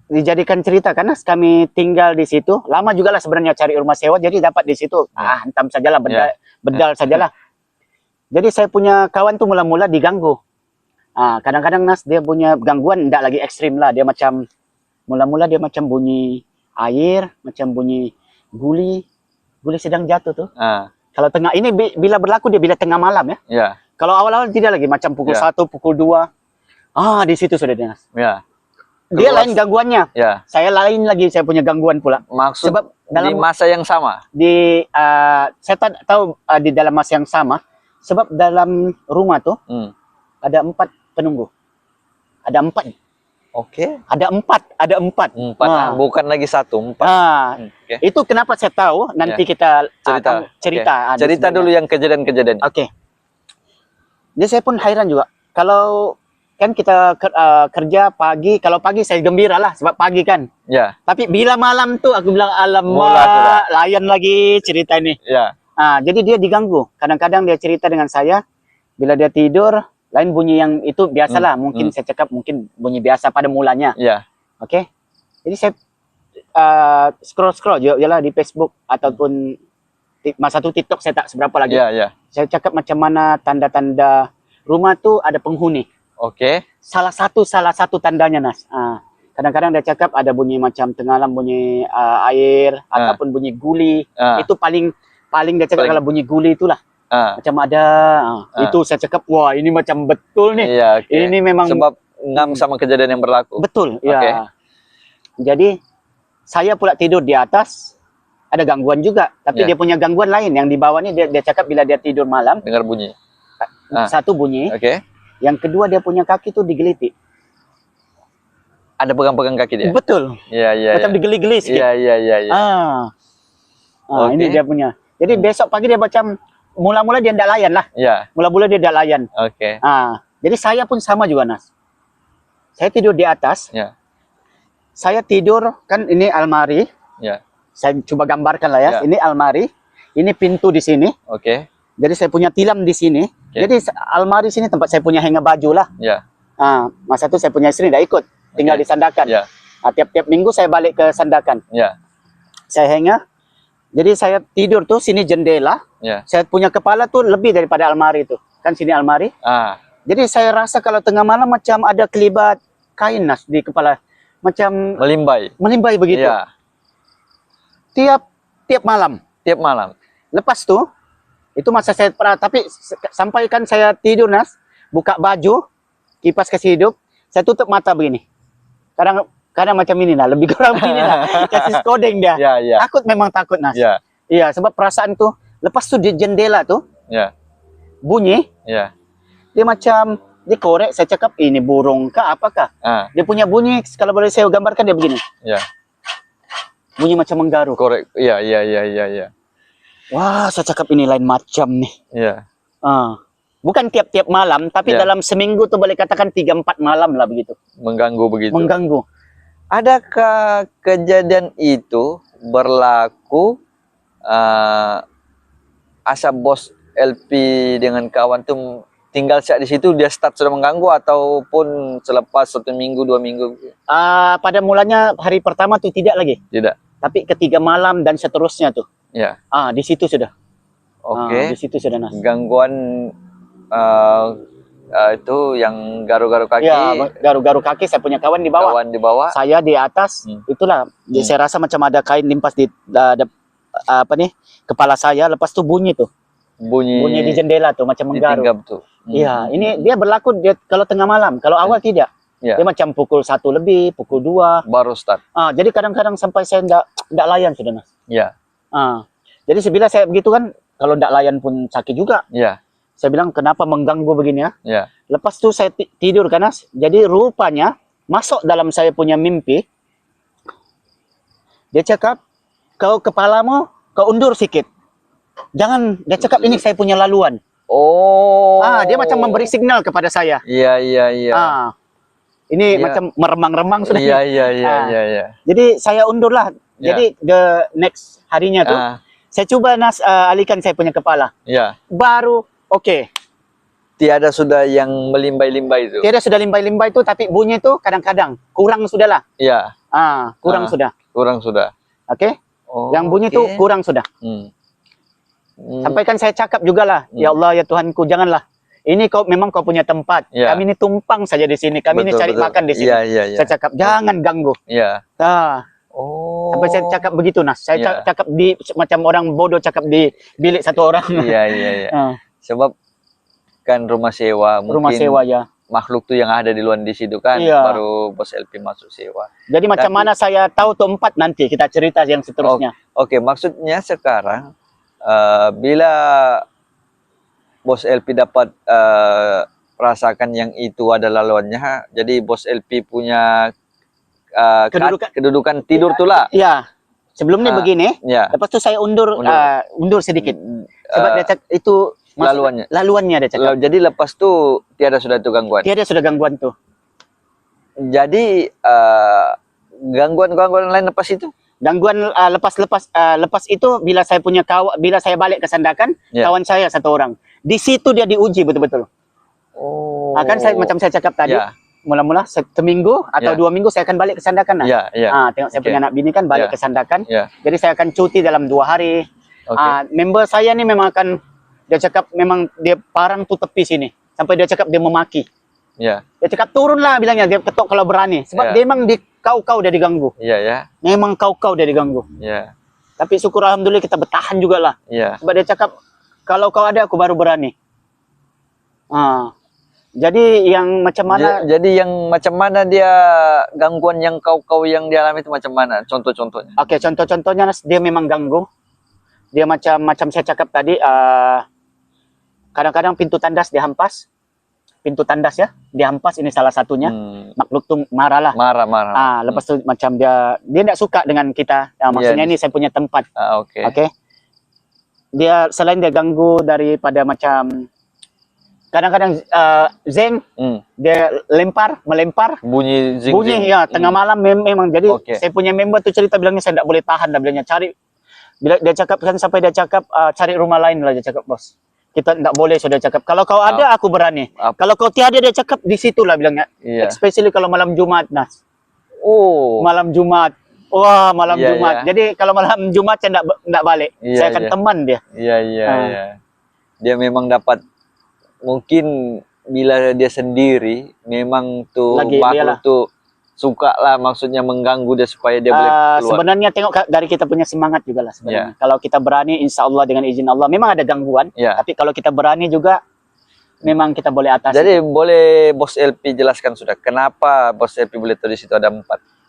dijadikan cerita karena kami tinggal di situ lama juga lah sebenarnya cari rumah sewa, jadi dapat di situ hentam sajalah bedal sajalah. Jadi saya punya kawan tuh mula-mula diganggu. Kadang-kadang Nas dia punya gangguan tidak lagi ekstrim lah, dia macam mula-mula dia macam bunyi air, macam bunyi guli sedang jatuh tuh. Kalau tengah ini bila berlaku dia bila tengah malam ya. Ya. Kalau awal-awal tidak lagi macam pukul Ya. 1, pukul 2. Di situ sudah dia Nas. Ya. Dia Keluar. lain gangguannya. Ya. Saya lain lagi, saya punya gangguan pula. Maksud Sebab di dalam masa yang sama. saya tak tahu di dalam masa yang sama. Sebab dalam rumah tuh ada 4 penunggu. Ada 4. Oke. Ada 4. Ada 4. 4. Bukan lagi 1, 4. Oke. Itu kenapa saya tahu. Nanti Ya. kita Cerita. cerita. Oke. Cerita dulu yang kejadian-kejadian. Oke. Jadi saya pun heran juga. Kalau kan kita kerja pagi, kalau pagi saya gembira lah sebab pagi kan. Ya. Tapi bila malam tuh aku bilang Mula alamak, layan lagi cerita ini. Ya. Jadi dia diganggu. Kadang-kadang dia cerita dengan saya, bila dia tidur, lain bunyi yang itu biasalah. Mungkin saya cakap mungkin bunyi biasa pada mulanya. Ya. Oke. Jadi saya scroll lah di Facebook ataupun masa itu TikTok saya tak seberapa lagi. Ya, ya. Saya cakap macam mana tanda-tanda rumah tuh ada penghuni. Oke. Salah satu tandanya Nas. Kadang-kadang dia cakap ada bunyi macam tenggelam bunyi air ataupun bunyi guli. Itu paling dia cakap kalau bunyi guli itulah. Macam ada itu saya cakap wah ini macam betul nih. Iya, oke. Ini memang sebab ngam sama kejadian yang berlaku. betul. Oke. Ya. Jadi saya pula tidur di atas ada gangguan juga, tapi Ya. dia punya gangguan lain yang di bawah ini dia cakap bila dia tidur malam Dengar bunyi. satu bunyi, Oke. yang kedua dia punya kaki tuh digelitik. Ada pegang-pegang kaki dia. Betul. Iya, iya. Macam digeli-geli sedikit. Iya, iya, iya. Oke. Ini dia punya. Jadi besok pagi dia macam mula-mula dia tidak layan lah. Iya. Mula-mula dia tidak layan. Oke. Jadi saya pun sama juga Nas. Saya tidur di atas. Ya. Saya tidur kan ini almari. Ya. Saya coba gambarkan lah ya. Ya. Ini almari. Ini pintu di sini. Oke. Jadi saya punya tilam di sini. Oke. Jadi almari sini tempat saya punya hanger baju lah. Ya. Masa itu saya punya istri tidak ikut. Tinggal Oke. di Sandakan. Ya. Tiap-tiap minggu saya balik ke Sandakan. Ya. Saya hanger. Jadi saya tidur tuh sini jendela. Ya. Saya punya kepala tuh lebih daripada almari itu. kan sini almari. Ah, Jadi saya rasa kalau tengah malam macam ada kelibat kain Nas di kepala, macam melimbai. melimbai begitu. Iya, Tiap malam. tiap malam. Lepas tuh itu masa saya pernah, tapi sampai kan saya tidur Nas, buka baju, kipas kasih hidup, saya tutup mata begini. Kadang macam ini lah, lebih kurang begini lah, kasih skodeng dia. Ya, ya, Takut, memang takut Nas. ya, Iya, sebab perasaan tuh, lepas tuh di jendela tuh ya, bunyi, ya. dia macam dia korek, saya cakap ini burung kah apakah? Ah, Dia punya bunyi, kalau boleh saya gambarkan dia begini. ya. Bunyi macam menggaru. Korek. Iya, iya, iya, iya, iya. Wah, saya cakap ini lain macam nih. Iya. Bukan tiap-tiap malam, tapi Ya. dalam seminggu tuh boleh katakan 3-4 malam lah begitu. Mengganggu begitu. Mengganggu. Adakah kejadian itu berlaku asap bos LP dengan kawan tuh tinggal saat di situ dia start sudah mengganggu ataupun selepas 1 minggu 2 minggu? Pada mulanya hari pertama tuh tidak lagi. Tidak. Tapi ketiga malam dan seterusnya tuh. Ya. Di situ sudah. Oke. Di situ sudah Nas. Gangguan itu yang garu-garu kaki. Ya, garu-garu kaki saya punya kawan di bawah. Kawan di bawah. Saya di atas. Itulah. Saya rasa macam ada kain limpas di kepala saya. Lepas tuh bunyi tuh. Bunyi di jendela tuh macam menggaru. Ditinggap tuh. Iya, ini dia berlaku kalau tengah malam. Kalau awal tidak. Ya. Dia macam pukul 1 lebih, pukul 2. Baru start. Jadi kadang-kadang sampai saya enggak layan sudah Mas. Ya. Jadi sebila saya begitu kan, kalau enggak layan pun sakit juga. Ya. Saya bilang kenapa mengganggu begini ya? Ya. Lepas itu saya tidur kan Mas. Jadi rupanya masuk dalam saya punya mimpi. Dia cakap, kau kepalamu kau undur sikit. Jangan, dia cakap ini saya punya laluan. Oh. Dia macam memberi signal kepada saya. Iya, iya, iya. Ini Iya. macam meremang-remang sudah. Iya, iya, iya, iya, iya. Jadi saya undur lah. Ya. Jadi the next harinya tuh saya coba alihkan saya punya kepala. Ya. Baru oke. Tiada sudah yang melimbai-limbai itu. Tiada sudah limbai-limbai itu, tapi bunyi itu kadang-kadang kurang sudah lah. Iya. Kurang sudah. Kurang sudah. Oke. Oh, Yang bunyi itu kurang sudah. Sampaikan saya cakap juga lah. Ya Allah ya Tuhanku, janganlah. Ini memang kau punya tempat. Ya. Kami ini tumpang saja di sini. Kami ini Betul, cari betul. makan di sini. Iya, iya, iya. Saya cakap jangan ganggu. Iya. Oh. Sampai saya cakap begitu Nas. Saya Ya. cakap macam orang bodoh cakap di bilik satu orang. Iya, iya, iya. Sebab kan rumah sewa mungkin Rumah sewa ya. makhluk tuh yang ada di luar di situ kan Iya. baru bos LP masuk sewa. Jadi macam mana saya tahu tempat nanti kita cerita yang seterusnya. Oke, maksudnya sekarang bila bos LP dapat rasakan yang itu adalah lawannya, jadi bos LP punya kedudukan tidur tuh lah. Iya. Sebelum ini begini, Ya. lepas itu saya undur sedikit. Sebab dia cakap itu laluannya dia cakap. Jadi lepas tuh tiada sudah itu gangguan. Tiada sudah gangguan tuh. Jadi gangguan-gangguan lain lepas itu? Gangguan lepas itu bila saya punya bila saya balik ke Sandakan, Ya. kawan saya satu orang. Di situ dia diuji betul-betul. Oh. Kan macam saya cakap tadi, Ya. mula-mula seminggu atau Ya. 2 minggu saya akan balik ke Sandakan. Ya, ya. Tengok saya Oke. punya anak bini kan balik Ya. ke Sandakan. Ya. Jadi saya akan cuti dalam 2 hari. Oke. Member saya ni memang akan, dia cakap memang dia parang tu tepi sini. Sampai dia cakap dia memaki. Ya. Dia cakap turunlah bilangnya, dia ketok kalau berani. Sebab Ya. dia memang di kau-kau dia diganggu. Iya, ya. Memang kau-kau dia diganggu. Ya. Tapi syukur alhamdulillah kita bertahan juga lah. Ya. Sebab dia cakap kalau kau ada aku baru berani. Jadi yang macam mana? Jadi yang macam mana dia gangguan yang kau yang dialami itu macam mana? Contoh-contohnya. Oke, contoh-contohnya Nas, dia memang ganggu. Dia macam saya cakap tadi, kadang-kadang pintu tandas dihampas. Pintu tandas ya, dihampas, ini salah satunya. Makhluk tuh marah lah. Marah. Lepas tu macam dia tidak suka dengan kita. Maksudnya ini saya punya tempat. Oke. Oke. Dia selain dia ganggu daripada macam kadang-kadang zeng, dia melempar. Bunyi zing. Bunyi ya tengah malam memang. Jadi Oke. saya punya member tu cerita bilangnya saya tidak boleh tahan dah bilangnya cari. Bila dia cakap kan sampai dia cakap cari rumah lain lah dia cakap bos. Kita tidak boleh sudah cakap. Kalau kau ada aku berani. Kalau kau tiada dia cakap di situlah bilangnya. Iya. Especially kalau malam Jumat Nas. Oh. Malam Jumat. Wah, malam Iya, Jumat. iya. Jadi kalau malam Jumat saya tidak balik. Iya, Saya akan iya. teman dia. Iya. Dia memang dapat mungkin bila dia sendiri memang tuh Lagi, makhluk iyalah. tuh suka lah, maksudnya mengganggu dia supaya dia boleh keluar. Sebenarnya tengok dari kita punya semangat juga lah sebenarnya. Ya. Kalau kita berani, insya Allah dengan izin Allah, memang ada gangguan. Ya. Tapi kalau kita berani juga, memang kita boleh atasi. Jadi boleh Bos LP jelaskan sudah kenapa Bos LP boleh tahu di situ ada 4?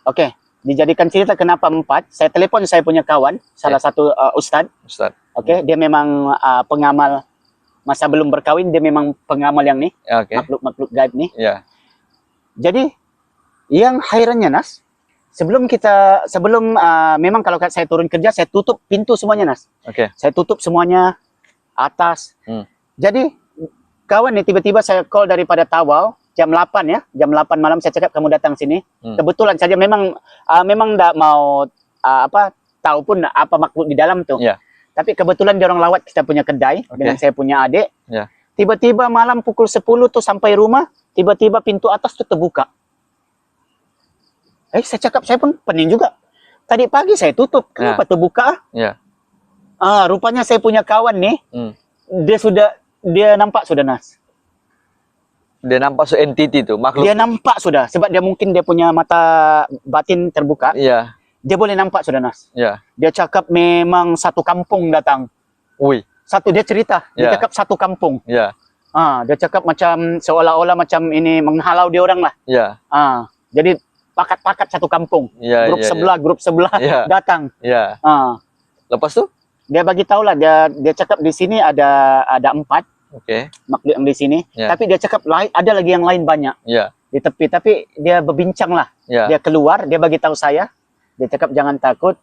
Oke, dijadikan cerita kenapa 4. Saya telepon saya punya kawan, salah satu ustadz. Ustaz. Oke, dia memang pengamal masa belum berkawin, dia memang pengamal yang nih, Ya, oke. makhluk-makhluk gaib nih. Ya. Jadi yang hairannya Nas, sebelum memang kalau saya turun kerja, saya tutup pintu semuanya Nas. Oke. Saya tutup semuanya atas. Hmm. Jadi kawan nih tiba-tiba saya call daripada Tawau jam 8 ya, jam 8 malam saya cakap kamu datang sini. Kebetulan saja memang enggak mau tahu pun apa makhluk di dalam tuh. Ya. Tapi kebetulan dia orang lawat kita punya kedai dengan saya punya adik. Ya. Tiba-tiba malam pukul 10 tuh sampai rumah, tiba-tiba pintu atas tuh terbuka. Saya cakap, saya pun pening juga. Tadi pagi saya tutup, kenapa terbuka? Ya. Rupanya saya punya kawan nih, dia nampak sudah Nas. Dia nampak entity tuh, makhluk. Dia nampak sudah, sebab dia mungkin dia punya mata batin terbuka. Iya. Dia boleh nampak sudah Nas. Iya. Dia cakap memang satu kampung datang. Wih. Dia cerita, dia cakap satu kampung. Iya. Dia cakap macam seolah-olah macam ini menghalau dia orang lah. Iya. Jadi pakat-pakat satu kampung. Iya, Grup sebelah Iya. datang. Iya. Lepas Lepas tuh? dia bagi tahu lah, dia cakap di sini ada 4 Oke. makhluk yang di sini. Ya. Tapi dia cakap ada lagi yang lain banyak Iya. di tepi. Tapi dia berbincang lah. Iya. Dia keluar, dia bagi tahu saya. Dia cakap jangan takut.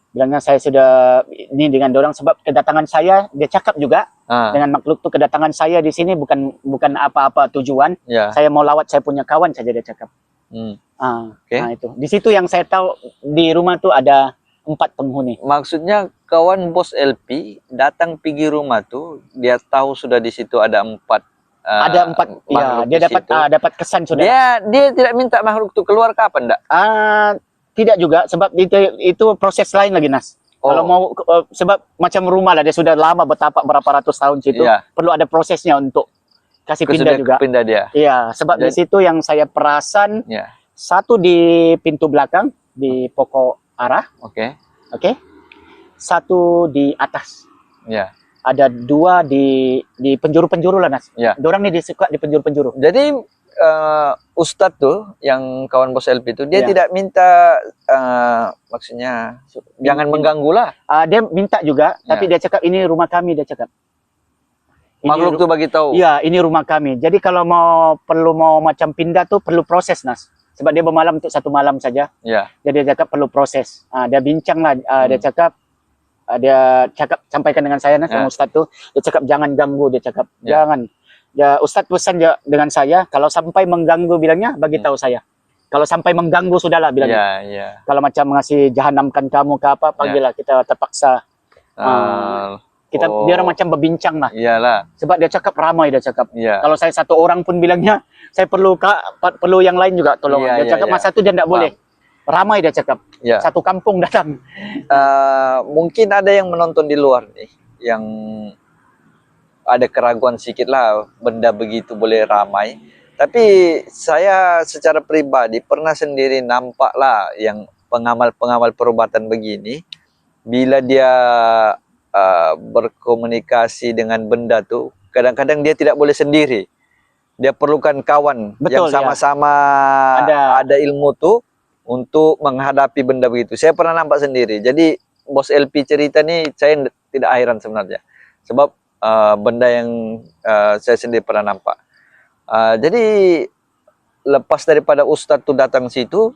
Bilangnya saya sudah ini dengan dorang sebab kedatangan saya, dia cakap juga dengan makhluk tu kedatangan saya di sini bukan apa-apa tujuan. Iya. Saya mau lawat saya punya kawan saja, dia cakap. Oke. Nah itu. Di situ yang saya tahu di rumah tu ada 4 penghuni. Maksudnya kawan Bos LP datang pergi rumah tuh, dia tahu sudah di situ ada 4. Ada 4. Ya, dia dapat kesan sudah. Dia tidak minta makhluk itu keluar kapan enggak? Tidak juga, sebab itu proses lain lagi Nas. Kalau mau sebab macam rumah lah, dia sudah lama bertapak berapa ratus tahun situ. Iya. Perlu ada prosesnya untuk kasih pindah juga. Pindah dia. Iya, sebab di situ yang saya perasan, satu di pintu belakang di pokok arah, Oke. satu di atas. Ya. Ada 2 di penjuru-penjuru lah Nas. Ya. Dorang nih suka di penjuru-penjuru. Jadi Ustadz tuh yang kawan Bos LP itu dia Ya. tidak minta maksudnya jangan mengganggu lah. Dia minta juga, tapi dia cakap ini rumah kami, dia cakap. Makhluk tuh bagi tahu. Iya, ini rumah kami. Jadi kalau perlu macam pindah tuh perlu proses Nas. Sebab dia bermalam untuk 1 malam saja. Iya. Jadi dia cakap perlu proses. Dia bincang lah, dia cakap sampaikan dengan saya Nas, sama Ustadz tuh, dia cakap jangan ganggu, dia cakap jangan. Ya Ustadz pesan dengan saya, kalau sampai mengganggu bilangnya bagi tahu saya. Kalau sampai mengganggu sudahlah bilangnya. Iya. Kalau macam ngasih jahanamkan kamu ke apa, panggillah, kita terpaksa. Dia orang macam berbincang lah. Iyalah. Sebab dia cakap ramai, dia cakap. Iya. Kalau saya 1 orang pun bilangnya, saya perlu yang lain juga tolong. Iya, dia cakap masa itu dia tidak boleh. Ramai dia cakap. Iya. 1 kampung datang. Mungkin ada yang menonton di luar nih yang ada keraguan sedikit lah benda begitu boleh ramai. Tapi saya secara pribadi pernah sendiri nampak lah yang pengamal-pengamal perubatan begini, bila dia berkomunikasi dengan benda tuh, kadang-kadang dia tidak boleh sendiri. Dia perlukan kawan. Betul, yang sama-sama ada ilmu tuh untuk menghadapi benda begitu. Saya pernah nampak sendiri. Jadi Bos LP cerita nih saya tidak heran sebenarnya. Sebab benda yang saya sendiri pernah nampak. Jadi lepas daripada Ustadz tuh datang situ,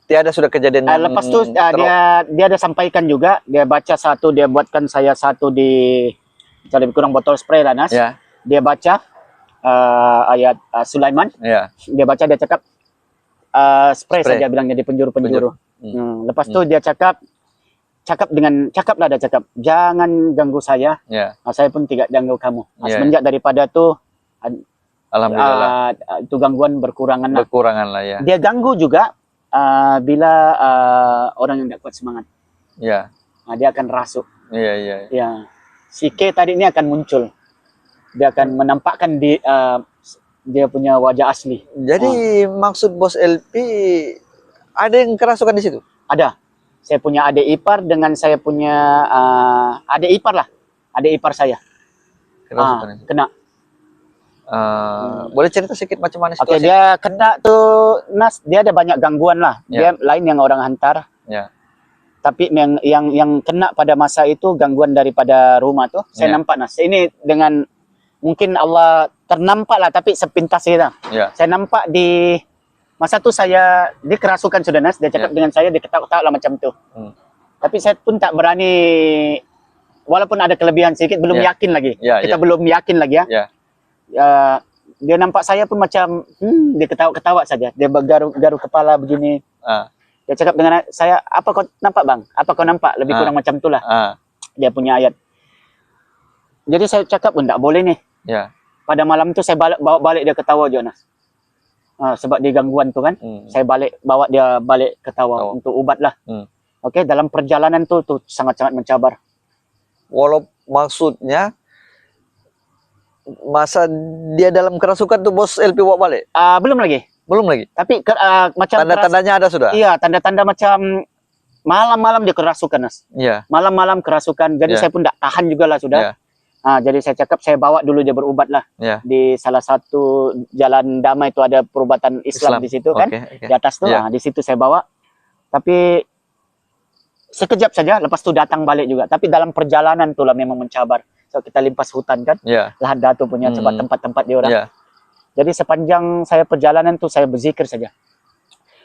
tiada sudah kejadian yang lepas tu dia ada sampaikan juga, dia baca satu, dia buatkan saya satu di lebih kurang botol spray lah Nas. Ya. Dia baca ayat Sulaiman. Ya. Dia baca, dia cakap spray saja bilangnya di penjuru-penjuru. Lepas tu dia cakap lah, dia cakap jangan ganggu saya. Ya. Saya pun tidak ganggu kamu. Ya. Semenjak daripada tu Alhamdulillah. itu gangguan berkurangan lah. Berkurangan lah ya. Dia ganggu juga bila orang yang tidak kuat semangat. Ya. Dia akan rasuk. Iya. Ya, si K tadi ini akan muncul. dia akan menampakkan dia punya wajah asli. Jadi maksud bos LP ada yang kerasukan di situ? Ada. Saya punya adik ipar dengan saya punya adik ipar lah. Adik ipar saya. Kerasukan di situ. Kena. Boleh cerita sedikit macam mana Oke, situasi? dia kena tuh Nas, dia ada banyak gangguan lah. Ya. Dia lain yang orang hantar. Ya. Tapi yang kena pada masa itu gangguan daripada rumah tuh. Saya Ya. nampak Nas. Ini dengan mungkin Allah ternampak lah, tapi sepintas kita. Ya. Saya nampak di masa tu dia kerasukan sudah Nas. Dia cakap dengan saya, dia ketawa-ketawa lah macam tu. Tapi saya pun tak berani, walaupun ada kelebihan sedikit, belum Ya. yakin lagi. Ya, Kita ya. belum yakin lagi ya. Ya. Dia nampak saya pun macam dia ketawa-ketawa saja. Dia bergaru kepala begini. Dia cakap dengan saya, apa kau nampak bang? Apa kau nampak? Lebih kurang macam itulah. Dia punya ayat. Jadi saya cakap pun tak boleh nih. Ya. Pada malam tu saya bawa balik dia ketawa Jonas. Sebab dia gangguan tu kan. Saya bawa dia balik ketawa untuk ubat lah. Okey, dalam perjalanan tu sangat-sangat mencabar. Walau maksudnya masa dia dalam kerasukan tuh bos LP bawa balik? Belum lagi. Belum lagi. Tapi macam Tanda-tandanya ada sudah? Iya, tanda-tanda macam malam-malam dia kerasukan Nas. Iya. Malam-malam kerasukan. Jadi Ya. saya pun tak tahan juga lah sudah. Ya. Jadi saya cakap saya bawa dulu dia berubat lah. Ya. Di salah satu jalan damai itu ada perubatan Islam di situ kan. Oke. Di atas tu, Ya. di situ saya bawa. Tapi sekejap saja, lepas tu datang balik juga. Tapi dalam perjalanan tu lah memang mencabar. So kita limpas hutan kan, Ya. lahan datu punya sebab tempat-tempat dia orang. Ya. Jadi sepanjang saya perjalanan tu saya berzikir saja.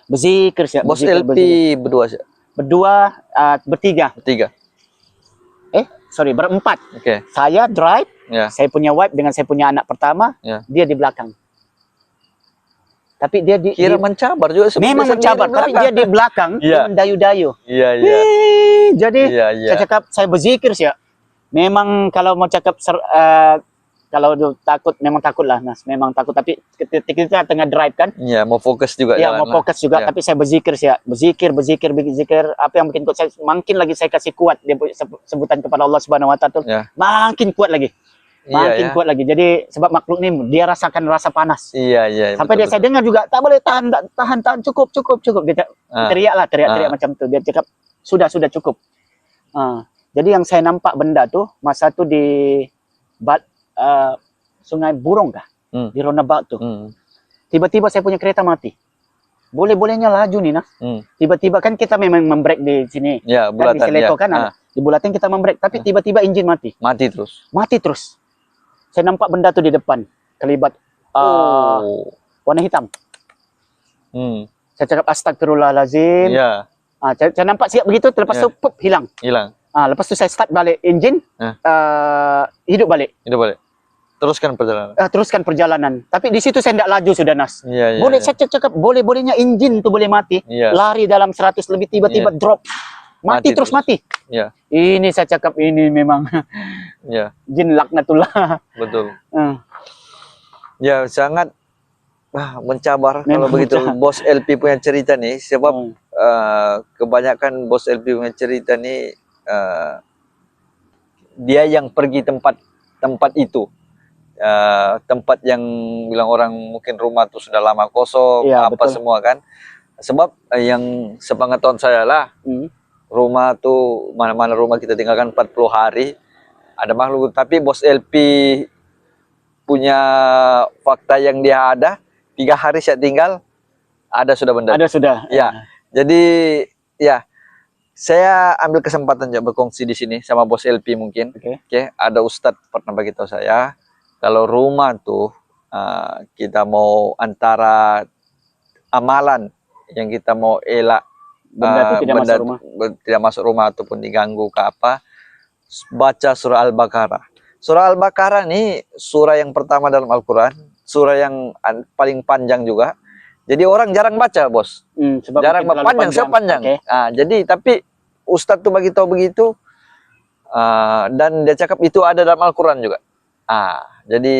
Berzikir saja. Bos berzikir, LP berzikir. berdua sih? Bertiga. Bertiga. Berempat. Oke. Saya drive, Ya. saya punya wife dengan saya punya anak pertama, Ya. dia di belakang. Tapi dia Kira mencabar juga sebenarnya memang sendiri mencabar, tapi belakang. dia di belakang, Iya. dia mendayu-dayu. Iya, iya. Jadi Iya, iya. saya cakap, saya berzikir sih ya. Memang kalau mau cakap kalau takut, memang takut lah Nas, memang takut. Tapi ketika kita tengah drive kan, Iya, mau fokus juga ya jalan mau lah. fokus juga. Ya. Tapi saya berzikir sih ya, berzikir. Apa yang bikin kuat saya, makin lagi saya kasih kuat dia punya sebutan kepada Allah Subhanahu Wa Taala, Ya. makin kuat lagi. Makin Iya, ya. kuat lagi. Jadi sebab makhluk ini dia rasakan rasa panas. Iya, iya. Sampai dia saya dengar juga, tak boleh tahan, cukup. Dia teriak macam tu. Dia cakap sudah cukup. Jadi yang saya nampak benda tu masa tu di Sungai Burong kah? Di roundabout tu. Tiba-tiba saya punya kereta mati. Boleh-bolehnya laju nih, nah. Tiba-tiba kan kita memang membrake di sini. Ya, Kan di bulatan Seleto ya. kan ada. Di Bulatan kita membrake, tapi tiba-tiba enjin mati. Mati terus. Mati terus. Saya nampak benda tu di depan, kelibat warna hitam. Saya cakap astagfirullahalazim. Iya, Saya nampak siap begitu, lepas tu pop, hilang. hilang. Lepas tu saya start balik enjin, hidup balik. Itu balik. Teruskan perjalanan. Teruskan perjalanan. Tapi di situ saya tidak laju sudah Nas. Iya, iya. Boleh iya. saya cakap boleh-bolehnya enjin tu boleh mati. Iya. Lari dalam 100 lebih tiba-tiba drop. Mati terus mati. Iya, Ini saya cakap ini memang iya, jin laknatullah. betul. Ya, sangat mencabar kalau Memang begitu mencabar. bos LP punya cerita nih, sebab kebanyakan bos LP punya cerita nih dia yang pergi tempat itu. Tempat yang bilang orang mungkin rumah tuh sudah lama kosong, Iya, apa betul. semua kan. Sebab yang sepengetahuan saya lah, rumah tuh mana-mana rumah kita tinggalkan 40 hari ada makhluk, tapi bos LP punya fakta yang dia ada 3 hari saya tinggal ada sudah benda. Ada sudah. Ya. Jadi ya saya ambil kesempatan juga berkongsi di sini sama bos LP mungkin. Oke. Oke, ada Ustadz pernah beritahu saya kalau rumah tuh kita mau antara amalan yang kita mau elak Benda itu tidak masuk rumah. tidak masuk rumah ataupun diganggu ke apa, baca surah Al-Baqarah. Surah Al-Baqarah ini surah yang pertama dalam Al-Quran, surah yang paling panjang juga. Jadi orang jarang baca, bos. Sebab Jarang mungkin terlalu panjang, sepanjang. Oke. Jadi tapi Ustadz tuh bagi tahu begitu, dan dia cakap itu ada dalam Al-Quran juga. Jadi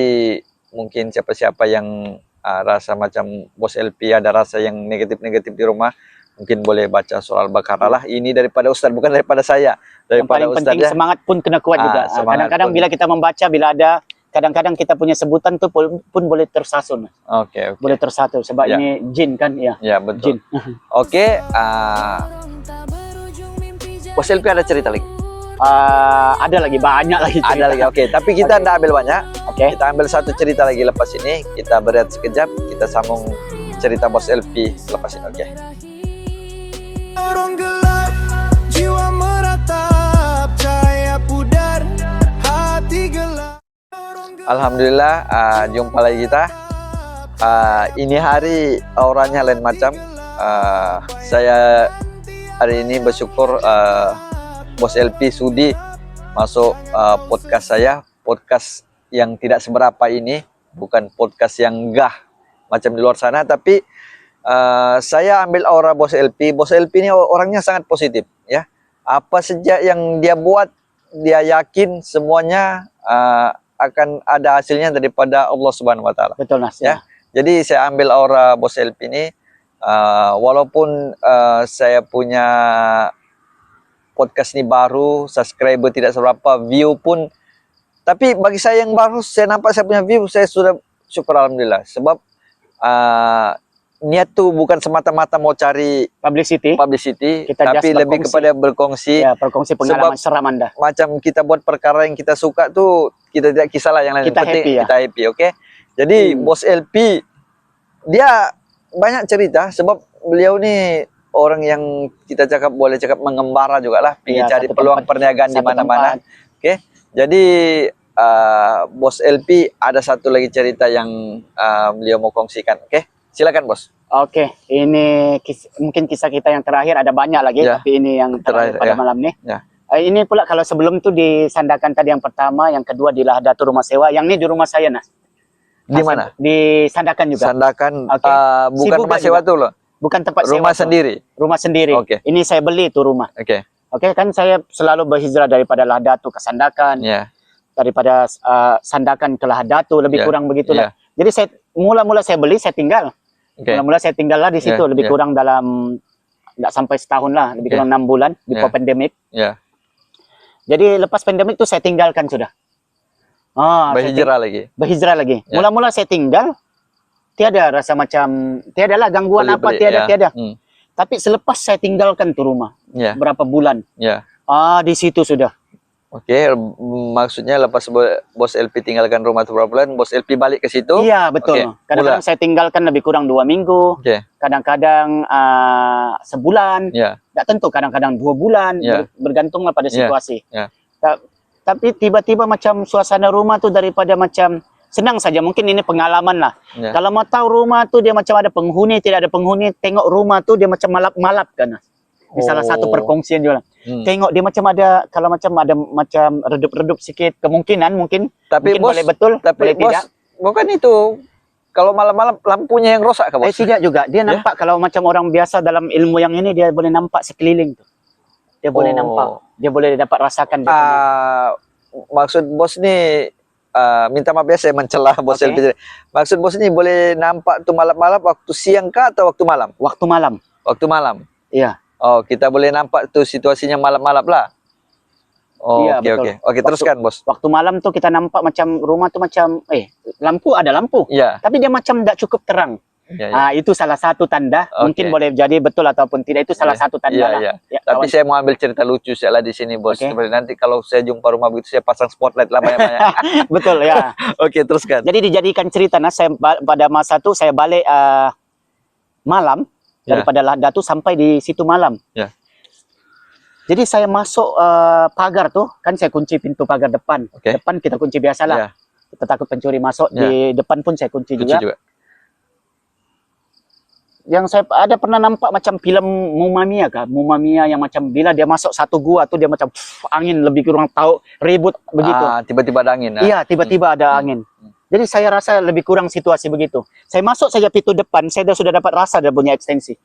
mungkin siapa-siapa yang rasa macam bos LP ada rasa yang negatif-negatif di rumah, mungkin boleh baca surah Al-Baqarah lah. Ini daripada Ustadz, bukan daripada saya. Yang Daripada paling penting Ustadz ya. semangat pun kena kuat juga. Semangat Kadang-kadang pun. bila kita membaca, bila ada kadang-kadang kita punya sebutan tuh pun boleh tersasun. Oke. Boleh tersatu sebab Ya. ini jin kan ya. Ya, betul. Jin. Oke, Bos LP ada cerita lagi? Ada lagi banyak lagi cerita. Ada lagi. Oke, tapi kita ndak ambil banyak. Oke. Kita ambil satu cerita lagi lepas ini. Kita berehat sekejap. Kita sambung cerita Bos LP lepas ini. Oke. Lorong gelap, jiwa meratap, cahaya pudar, hati gelap. Alhamdulillah, jumpa lagi kita. Ini hari auranya lain macam. Saya hari ini bersyukur Bos LP sudi masuk podcast saya. Podcast yang tidak seberapa ini, bukan podcast yang gah macam di luar sana, tapi saya ambil aura Bos LP. Bos LP ini orangnya sangat positif, ya. Apa saja yang dia buat, dia yakin semuanya akan ada hasilnya daripada Allah Subhanahu Wa Taala. Betul Nas. Ya. Jadi saya ambil aura Bos LP ini, walaupun saya punya podcast ini baru, subscriber tidak seberapa, view pun, tapi bagi saya yang baru, saya nampak saya punya view, saya sudah syukur alhamdulillah. Sebab niat tuh bukan semata-mata mau cari Publicity. publicity, tapi just lebih berkongsi. kepada berkongsi. Ya, berkongsi pengalaman seram Anda. Macam kita buat perkara yang kita suka tuh, kita tidak kisahlah yang lain. Kita Penting happy, ya. kita happy, oke? Jadi Bos LP dia banyak cerita, sebab beliau nih orang yang kita cakap boleh cakap mengembara juga lah, pergi Ya, cari satu peluang tempat, perniagaan di satu mana-mana. tempat. Oke, jadi Bos LP ada satu lagi cerita yang beliau mau kongsikan. Oke, silakan Bos. Oke, ini mungkin kisah kita yang terakhir, ada banyak lagi, Ya, tapi ini yang terakhir pada ya. malam ini. Ya. Ini pula kalau sebelum itu di Sandakan tadi yang pertama, yang kedua di Lahdatu rumah sewa, yang ini di rumah saya Nas. Di mana? Di Sandakan juga. Sandakan, Oke. bukan Sibuga rumah sewa juga. tuh loh, Bukan tempat sewa. rumah tuh. sendiri. Rumah sendiri. Oke. Ini saya beli itu rumah. Oke, Oke, kan saya selalu berhijrah daripada Lahdatu ke Sandakan, ya, daripada Sandakan ke Lahdatu, lebih Ya, kurang begitulah. ya. Jadi saya mula-mula saya beli, saya tinggal. Oke, Mula-mula saya tinggal lah di situ, Ya, lebih ya. kurang dalam nggak sampai setahun lah, lebih Ya. kurang 6 bulan di Ya. pandemik. ya, Jadi lepas pandemik itu saya tinggalkan sudah. berhijrah lagi. Berhijrah lagi. Ya. Mula-mula saya tinggal, tiada rasa macam, tiada lah gangguan apa, Beli-beli, ya. tiada. Hmm, Tapi selepas saya tinggalkan tuh rumah, ya, berapa bulan, ya. di situ sudah. Oke, maksudnya lepas Bos LP tinggalkan rumah itu berapa bulan, Bos LP balik ke situ. Iya, betul. Oke, Kadang-kadang saya tinggalkan lebih kurang 2 minggu, Oke, kadang-kadang sebulan, ya, nggak tentu, kadang-kadang 2 bulan, Ya. bergantunglah pada Ya, situasi. ya. Tapi tiba-tiba macam suasana rumah tuh daripada macam senang saja, mungkin ini pengalaman lah. ya. Kalau mau tahu rumah tuh dia macam ada penghuni, tidak ada penghuni, tengok rumah tuh dia macam malap-malap kan. Di salah satu Oh. perkongsian juga. Hmm. Tengok dia macam ada, kalau macam ada macam redup-redup sedikit, kemungkinan mungkin Tapi mungkin Bos, boleh betul, tapi boleh Bos, tidak. bukan itu. Kalau malam-malam lampunya yang rosak kah Bos? Tidak juga. Dia Ya? nampak kalau macam orang biasa dalam ilmu yang ini, dia boleh nampak sekeliling tuh. Dia boleh Oh. nampak. Dia boleh dapat rasakan. Dia punya. Maksud Bos nih, minta maaf ya saya mencela Bos Oke. LP. Maksud Bos ini boleh nampak tuh malam-malam waktu siang kah atau waktu malam? Waktu malam. Waktu malam. Iya. Oh, kita boleh nampak tuh situasinya malam-malam lah. Oh, Iya, oke betul. oke. Oke, teruskan Bos. Waktu malam tuh kita nampak macam rumah tuh macam lampu ada lampu. Iya, Tapi dia macam tidak cukup terang. iya, iya. Itu salah satu tanda. Oke. Mungkin boleh jadi betul ataupun tidak, itu salah Iya, satu tanda iya, lah. iya. Ya, Tapi kawan. saya mau ambil cerita lucu lah di sini Bos. Oke. Seperti nanti kalau saya jumpa rumah begitu saya pasang spotlight lah banyak-banyak. Betul ya. Oke, teruskan. Jadi dijadikan cerita, nah saya pada masa itu saya balik malam Ya. daripada Lahdatu sampai di situ malam. Ya. Jadi saya masuk pagar tuh, kan saya kunci pintu pagar depan. Oke. Depan kita kunci biasa lah. Ya, Kita takut pencuri masuk. Ya. Di depan pun saya kunci lucu juga. juga. Yang saya ada pernah nampak macam film Mumamia kah? Mumamia yang macam bila dia masuk satu gua tuh dia macam angin lebih kurang tahu ribut begitu. Tiba-tiba ada angin. Iya, tiba-tiba ada angin. Jadi saya rasa lebih kurang situasi begitu. Saya masuk saja pintu depan, saya sudah dapat rasa dia punya ekstensi.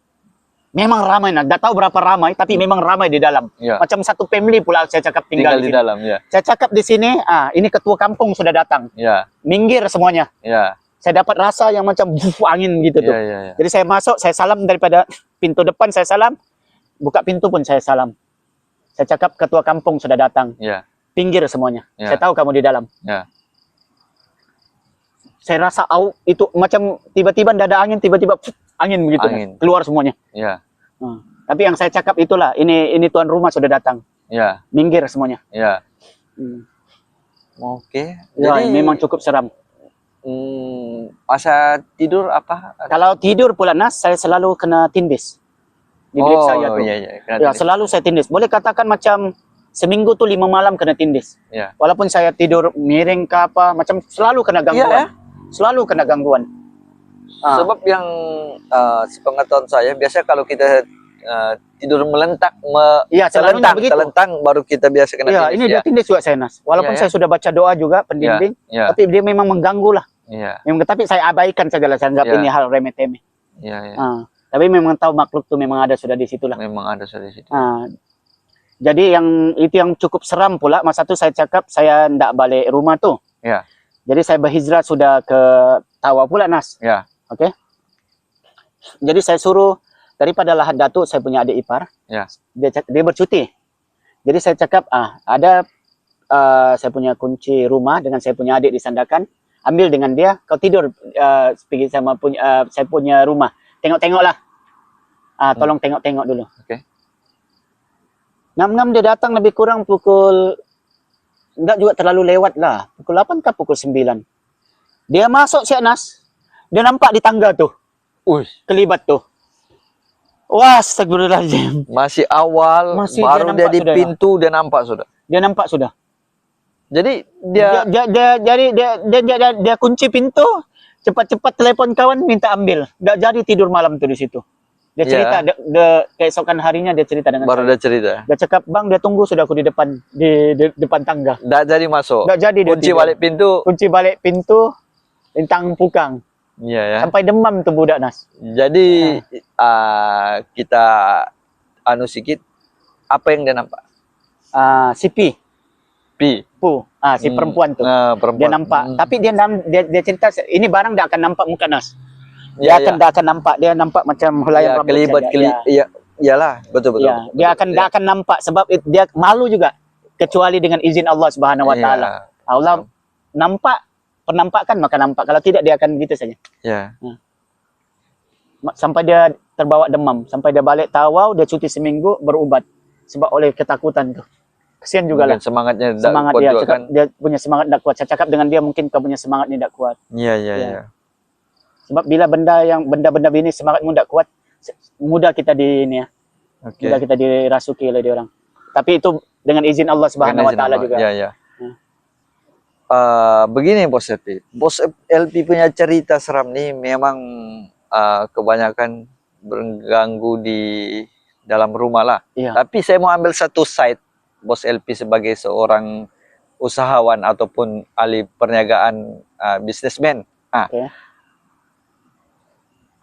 Memang ramai, nah, tak tahu berapa ramai, tapi memang ramai di dalam. Ya. Macam satu family pula saya cakap tinggal, Tinggal di sini. dalam, ya. Saya cakap di sini, ini ketua kampung sudah datang. Ya, Minggir semuanya. ya. Saya dapat rasa yang macam angin gitu tuh. Ya, ya, ya. Jadi saya masuk, saya salam daripada pintu depan, saya salam. Buka pintu pun saya salam. Saya cakap ketua kampung sudah datang. Ya, Pinggir semuanya. Ya. Saya tahu kamu di dalam. ya. Saya rasa itu macam tiba-tiba ada angin, tiba-tiba angin begitu, Angin. keluar semuanya. Ya, Tapi yang saya cakap itulah, ini tuan rumah sudah datang, ya, minggir semuanya. ya. Hmm. Oke. Ya, Jadi memang cukup seram. masa tidur apa? Kalau tidur pula Nas, saya selalu kena tindis di bilik saya tuh. Iya, iya. Kena Ya, tindis. selalu saya tindis. Boleh katakan macam seminggu tuh 5 malam kena tindis. Ya. Walaupun saya tidur miring ke apa, macam selalu kena gangguan. Iya, ya? Selalu kena gangguan. Sebab yang sepengetahuan saya, biasa kalau kita tidur melentak, Iya, selalunya begitu. telentang, baru kita biasa kena Iya, tindis. ini dia tindis juga saya Nas. Walaupun Iya, saya sudah baca doa juga pendimbing, Ya, tapi dia memang mengganggu lah. ya, Tapi saya abaikan saja lah, saya anggap Iya. ini hal remeh-temeh. ya, ya. Tapi memang tahu makhluk tuh memang ada sudah di situ lah. Memang ada di situ. Jadi itu yang cukup seram pula. Masa itu saya cakap saya ndak balik rumah tuh. Ya. Jadi saya berhijrah sudah ke Tawa pula Nas. Ya. Oke. Jadi saya suruh daripada Lahad Datuk, saya punya adik ipar. Ya. Dia bercuti. Jadi saya cakap ada saya punya kunci rumah dengan saya punya adik di Sandakan. Ambil dengan dia, kau tidur pergi sama saya punya rumah. Tengok-tengoklah. Tolong tengok-tengok dulu. Oke. Ngam-ngam dia datang lebih kurang pukul, enggak juga terlalu lewat lah. Pukul 8 kah pukul 9. Dia masuk si Anas. Dia nampak di tangga tuh. Kelibat tuh. Wah, astagfirullahaladzim. Masih awal, Masih baru dia dia di nampak sudah, pintu, dia nampak sudah. Dia nampak sudah. Jadi Dia kunci pintu, cepat-cepat telepon kawan minta ambil. Enggak jadi tidur malam tuh di situ. Dia cerita keesokan harinya dia cerita dengan baru saya. dia cerita. Dia cakap, "Bang, dia tunggu sudah aku di depan tangga." Nggak jadi masuk. Enggak jadi dia Kunci tidur. balik pintu. Kunci balik pintu, lintang pukang. Iya ya. Sampai demam tuh budak Nas. Jadi kita sikit, apa yang dia nampak? Si Pi, si Hmm. perempuan tuh. Perempuan. Dia nampak. Tapi dia cerita ini barang tak akan nampak muka Nas. Ya, Dia tak akan nampak. Dia nampak macam helaian rambut kelibat, saja. iya, iyalah, betul. Ya, dia akan nampak sebab dia malu juga kecuali dengan izin Allah Subhanahu wa taala. Allah nampak, penampakan maka nampak. Kalau tidak dia akan begitu saja. Ya. Sampai dia terbawa demam, sampai dia balik Tawau, dia cuti seminggu berubat sebab oleh ketakutan tuh. Kesian juga lah. Semangatnya Semangat kuat dia, juga cakap, kan. dia punya semangat tidak kuat. Saya cakap dengan dia mungkin kau punya semangat ini tidak kuat. Iya. Sebab bila benda-benda ini semangatmu tidak kuat, mudah kita Oke. mudah kita dirasuki oleh dia orang. Tapi itu dengan izin Allah Subhanahu wa taala juga. Iya. Begini Bos LP. Bos LP punya cerita seram nih memang kebanyakan berganggu di dalam rumah lah. Iya. Tapi saya mau ambil satu side Bos LP sebagai seorang usahawan ataupun ahli perniagaan, bisnismen. Oke.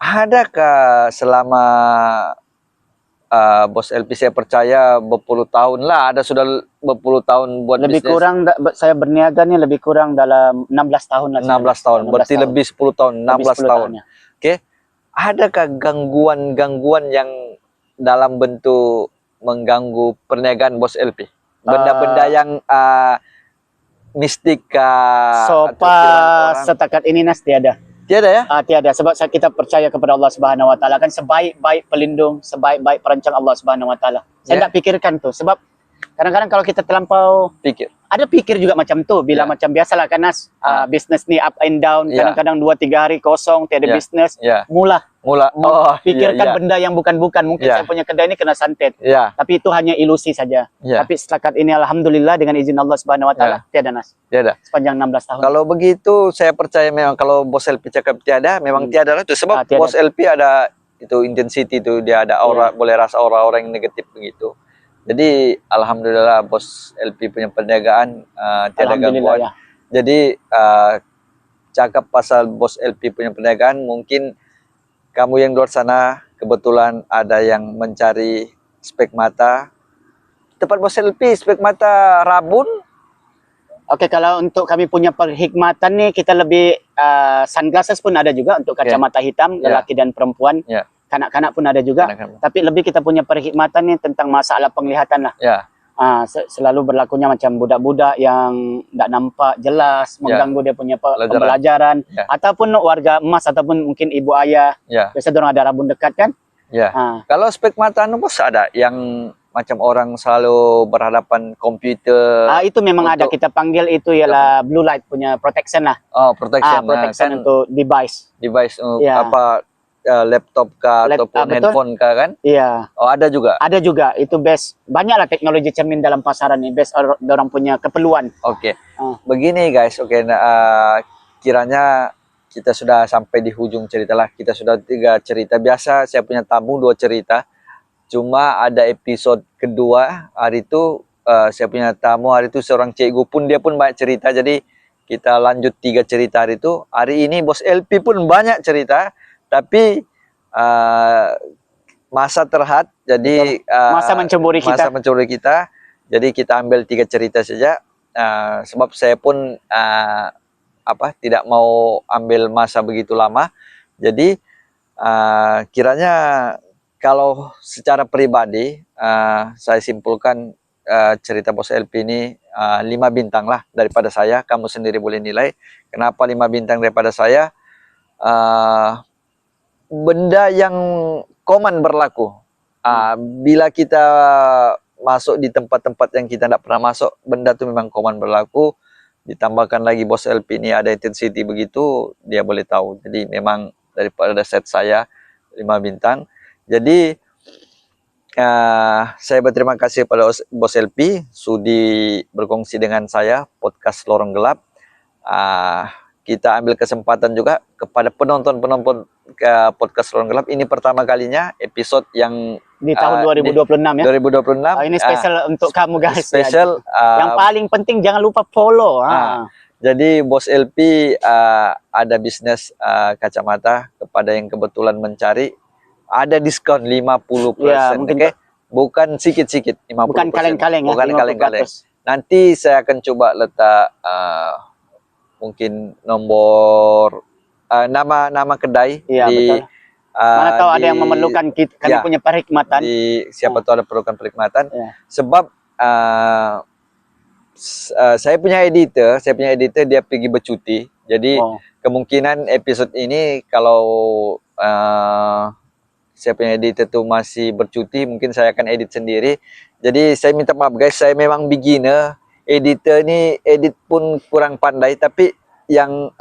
Adakah selama Bos LP saya percaya berpuluh tahun lah, ada sudah berpuluh tahun buat Lebih bisnis. kurang saya berniaga nih lebih kurang dalam 16 tahun lah. 16 tahun, berarti lebih 10 tahun, 16 tahun. Ya. Oke. Adakah gangguan-gangguan yang dalam bentuk mengganggu perniagaan Bos LP? Benda-benda yang mistik So atau firman orang? setakat ini Nas tiada. Tiada ya? Tiada sebab kita percaya kepada Allah Subhanahu wa taala kan sebaik-baik pelindung, sebaik-baik perancang Allah Subhanahu wa taala. Saya Ya. tidak pikirkan tuh sebab kadang-kadang kalau kita terlampau Pikir. ada pikir juga macam tuh bila Ya. macam biasalah kan Nas, bisnis ni up and down, Ya. kadang-kadang 2-3 hari kosong tiada Ya. bisnis. Ya. Mula pikirkan iya. benda yang bukan-bukan. Mungkin Ya. saya punya kedai ini kena santet. Ya. Tapi itu hanya ilusi saja. Ya. Tapi setakat ini alhamdulillah dengan izin Allah Subhanahu wa taala tiada Nas. Tiada. Sepanjang 16 tahun. Kalau begitu saya percaya memang kalau Bos LP cakap tiada, memang tiada lah itu. Sebab Tiada. Bos LP ada itu intensity itu, dia ada aura, boleh rasa aura-aura yang negatif begitu. Jadi alhamdulillah Bos LP punya perniagaan tiada Alhamdulillah gangguan. ya. Jadi cakap pasal Bos LP punya perniagaan, mungkin kamu yang di luar sana kebetulan ada yang mencari spek mata. Tempat Bos LP spek mata rabun. Oke, kalau untuk kami punya perkhidmatan nih kita lebih sunglasses pun ada juga untuk kacamata hitam lelaki dan perempuan. Ya. Kanak-kanak pun ada juga. Kanak-kanak. Tapi lebih kita punya perkhidmatan nih tentang masalah penglihatan lah. Ya. selalu berlakunya macam budak-budak yang tak nampak jelas, mengganggu dia punya pembelajaran, ataupun warga emas ataupun mungkin ibu ayah. Biasa orang ada rabun dekat kan. Kalau spek mata anu bos ada yang macam orang selalu berhadapan komputer. Itu memang ada, kita panggil itu ialah blue light punya protection lah. Protection. Protection Kan untuk device apa laptop kah ataupun handphone kah kan? Iya. Ada juga. Ada juga, itu best. Banyaklah teknologi cermin dalam pasaran ini, best orang punya keperluan. Oke. Begini guys, kiranya kita sudah sampai di ujung cerita lah. Kita sudah 3 cerita. Biasa saya punya tamu 2 cerita. Cuma ada episode kedua hari itu saya punya tamu hari itu seorang cikgu pun dia pun banyak cerita. Jadi kita lanjut 3 cerita hari itu. Hari ini Bos LP pun banyak cerita. Tapi masa terhad, jadi masa mencemburi kita. Jadi kita ambil 3 cerita saja. Sebab saya pun tidak mau ambil masa begitu lama. Jadi kiranya kalau secara pribadi saya simpulkan cerita Bos LP ini 5 bintang lah daripada saya. Kamu sendiri boleh nilai kenapa 5 bintang daripada saya. Benda yang common berlaku. Bila kita masuk di tempat-tempat yang kita tidak pernah masuk, benda itu memang common berlaku. Ditambahkan lagi Bos LP ini ada intensity begitu, dia boleh tahu. Jadi memang daripada set saya 5 bintang. Jadi saya berterima kasih pada Bos LP sudi berkongsi dengan saya podcast Lorong Gelap. Kita ambil kesempatan juga kepada penonton-penonton podcast Lorong Gelap. Ini pertama kalinya episode yang di tahun 2026 ya. 2026. Ini spesial untuk kamu guys. Spesial. Yang paling penting jangan lupa follow. Jadi Bos LP ada bisnis kacamata kepada yang kebetulan mencari. Ada diskon 50%. Bukan sikit-sikit 50%. Bukan kaleng-kaleng ya. Bukan kaleng-kaleng. Nanti saya akan coba letak mungkin nomor nama kedai di betul. Mana tahu ada yang memerlukan kami punya perkhidmatan. Siapa tahu ada perlukan perkhidmatan. Sebab saya punya editor dia pergi bercuti. Jadi kemungkinan episode ini kalau saya punya editor tuh masih bercuti, mungkin saya akan edit sendiri. Jadi saya minta maaf guys, saya memang beginner. Editor ini edit pun kurang pandai, tapi yang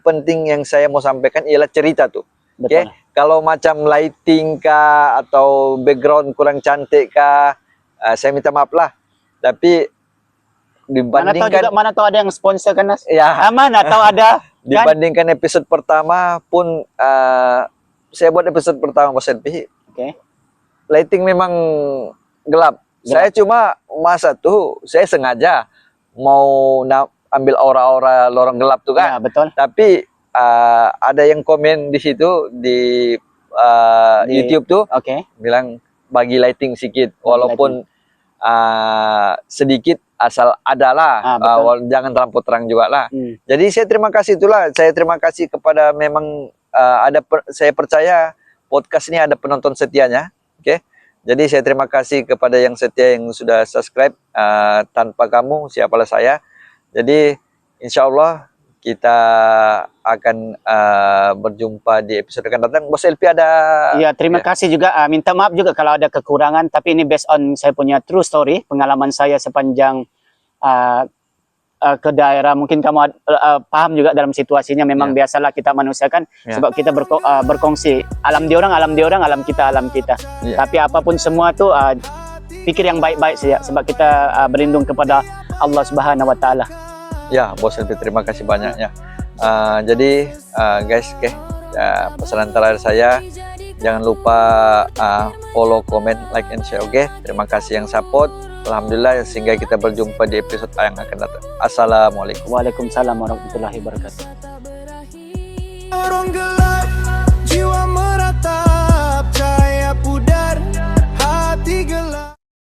penting yang saya mau sampaikan ialah cerita tuh. Oke. Kalau macam lighting kah atau background kurang cantik kah, saya minta maaf lah. Tapi dibandingkan mana tahu ada yang sponsor kan Nas? Ya. Mana tahu ada. Dibandingkan episode pertama pun saya buat episode pertama Bos LP. Lighting memang gelap. Saya cuma masa tuh saya sengaja mau ambil aura-aura lorong gelap tuh kan. Ya, betul. Tapi ada yang komen di situ di YouTube tuh bilang bagi lighting sedikit walaupun sedikit asal adalah jangan terlampau terang juga lah. Jadi saya terima kasih itulah. Saya terima kasih kepada memang saya percaya podcast ini ada penonton setianya. Jadi saya terima kasih kepada yang setia yang sudah subscribe. Tanpa kamu siapalah saya. Jadi insya Allah kita akan berjumpa di episode akan datang. Bos LP ada. Iya, terima kasih juga. Minta maaf juga kalau ada kekurangan. Tapi ini based on saya punya true story, pengalaman saya sepanjang ke daerah. Mungkin kamu paham juga dalam situasinya. Memang biasalah kita manusia kan, sebab kita berkongsi. Alam dia orang, alam kita, alam kita. Tapi apapun semua tuh pikir yang baik-baik saja, sebab kita berlindung kepada Allah Subhanahu Wa Taala. Ya, Bos LP terima kasih banyak ya. Jadi guys, pesanan terakhir saya, jangan lupa follow, comment, like, and share. Terima kasih yang support. Alhamdulillah sehingga kita berjumpa di episode yang akan datang. Assalamualaikum. Waalaikumsalam warahmatullahi wabarakatuh. Lorong gelap, jiwa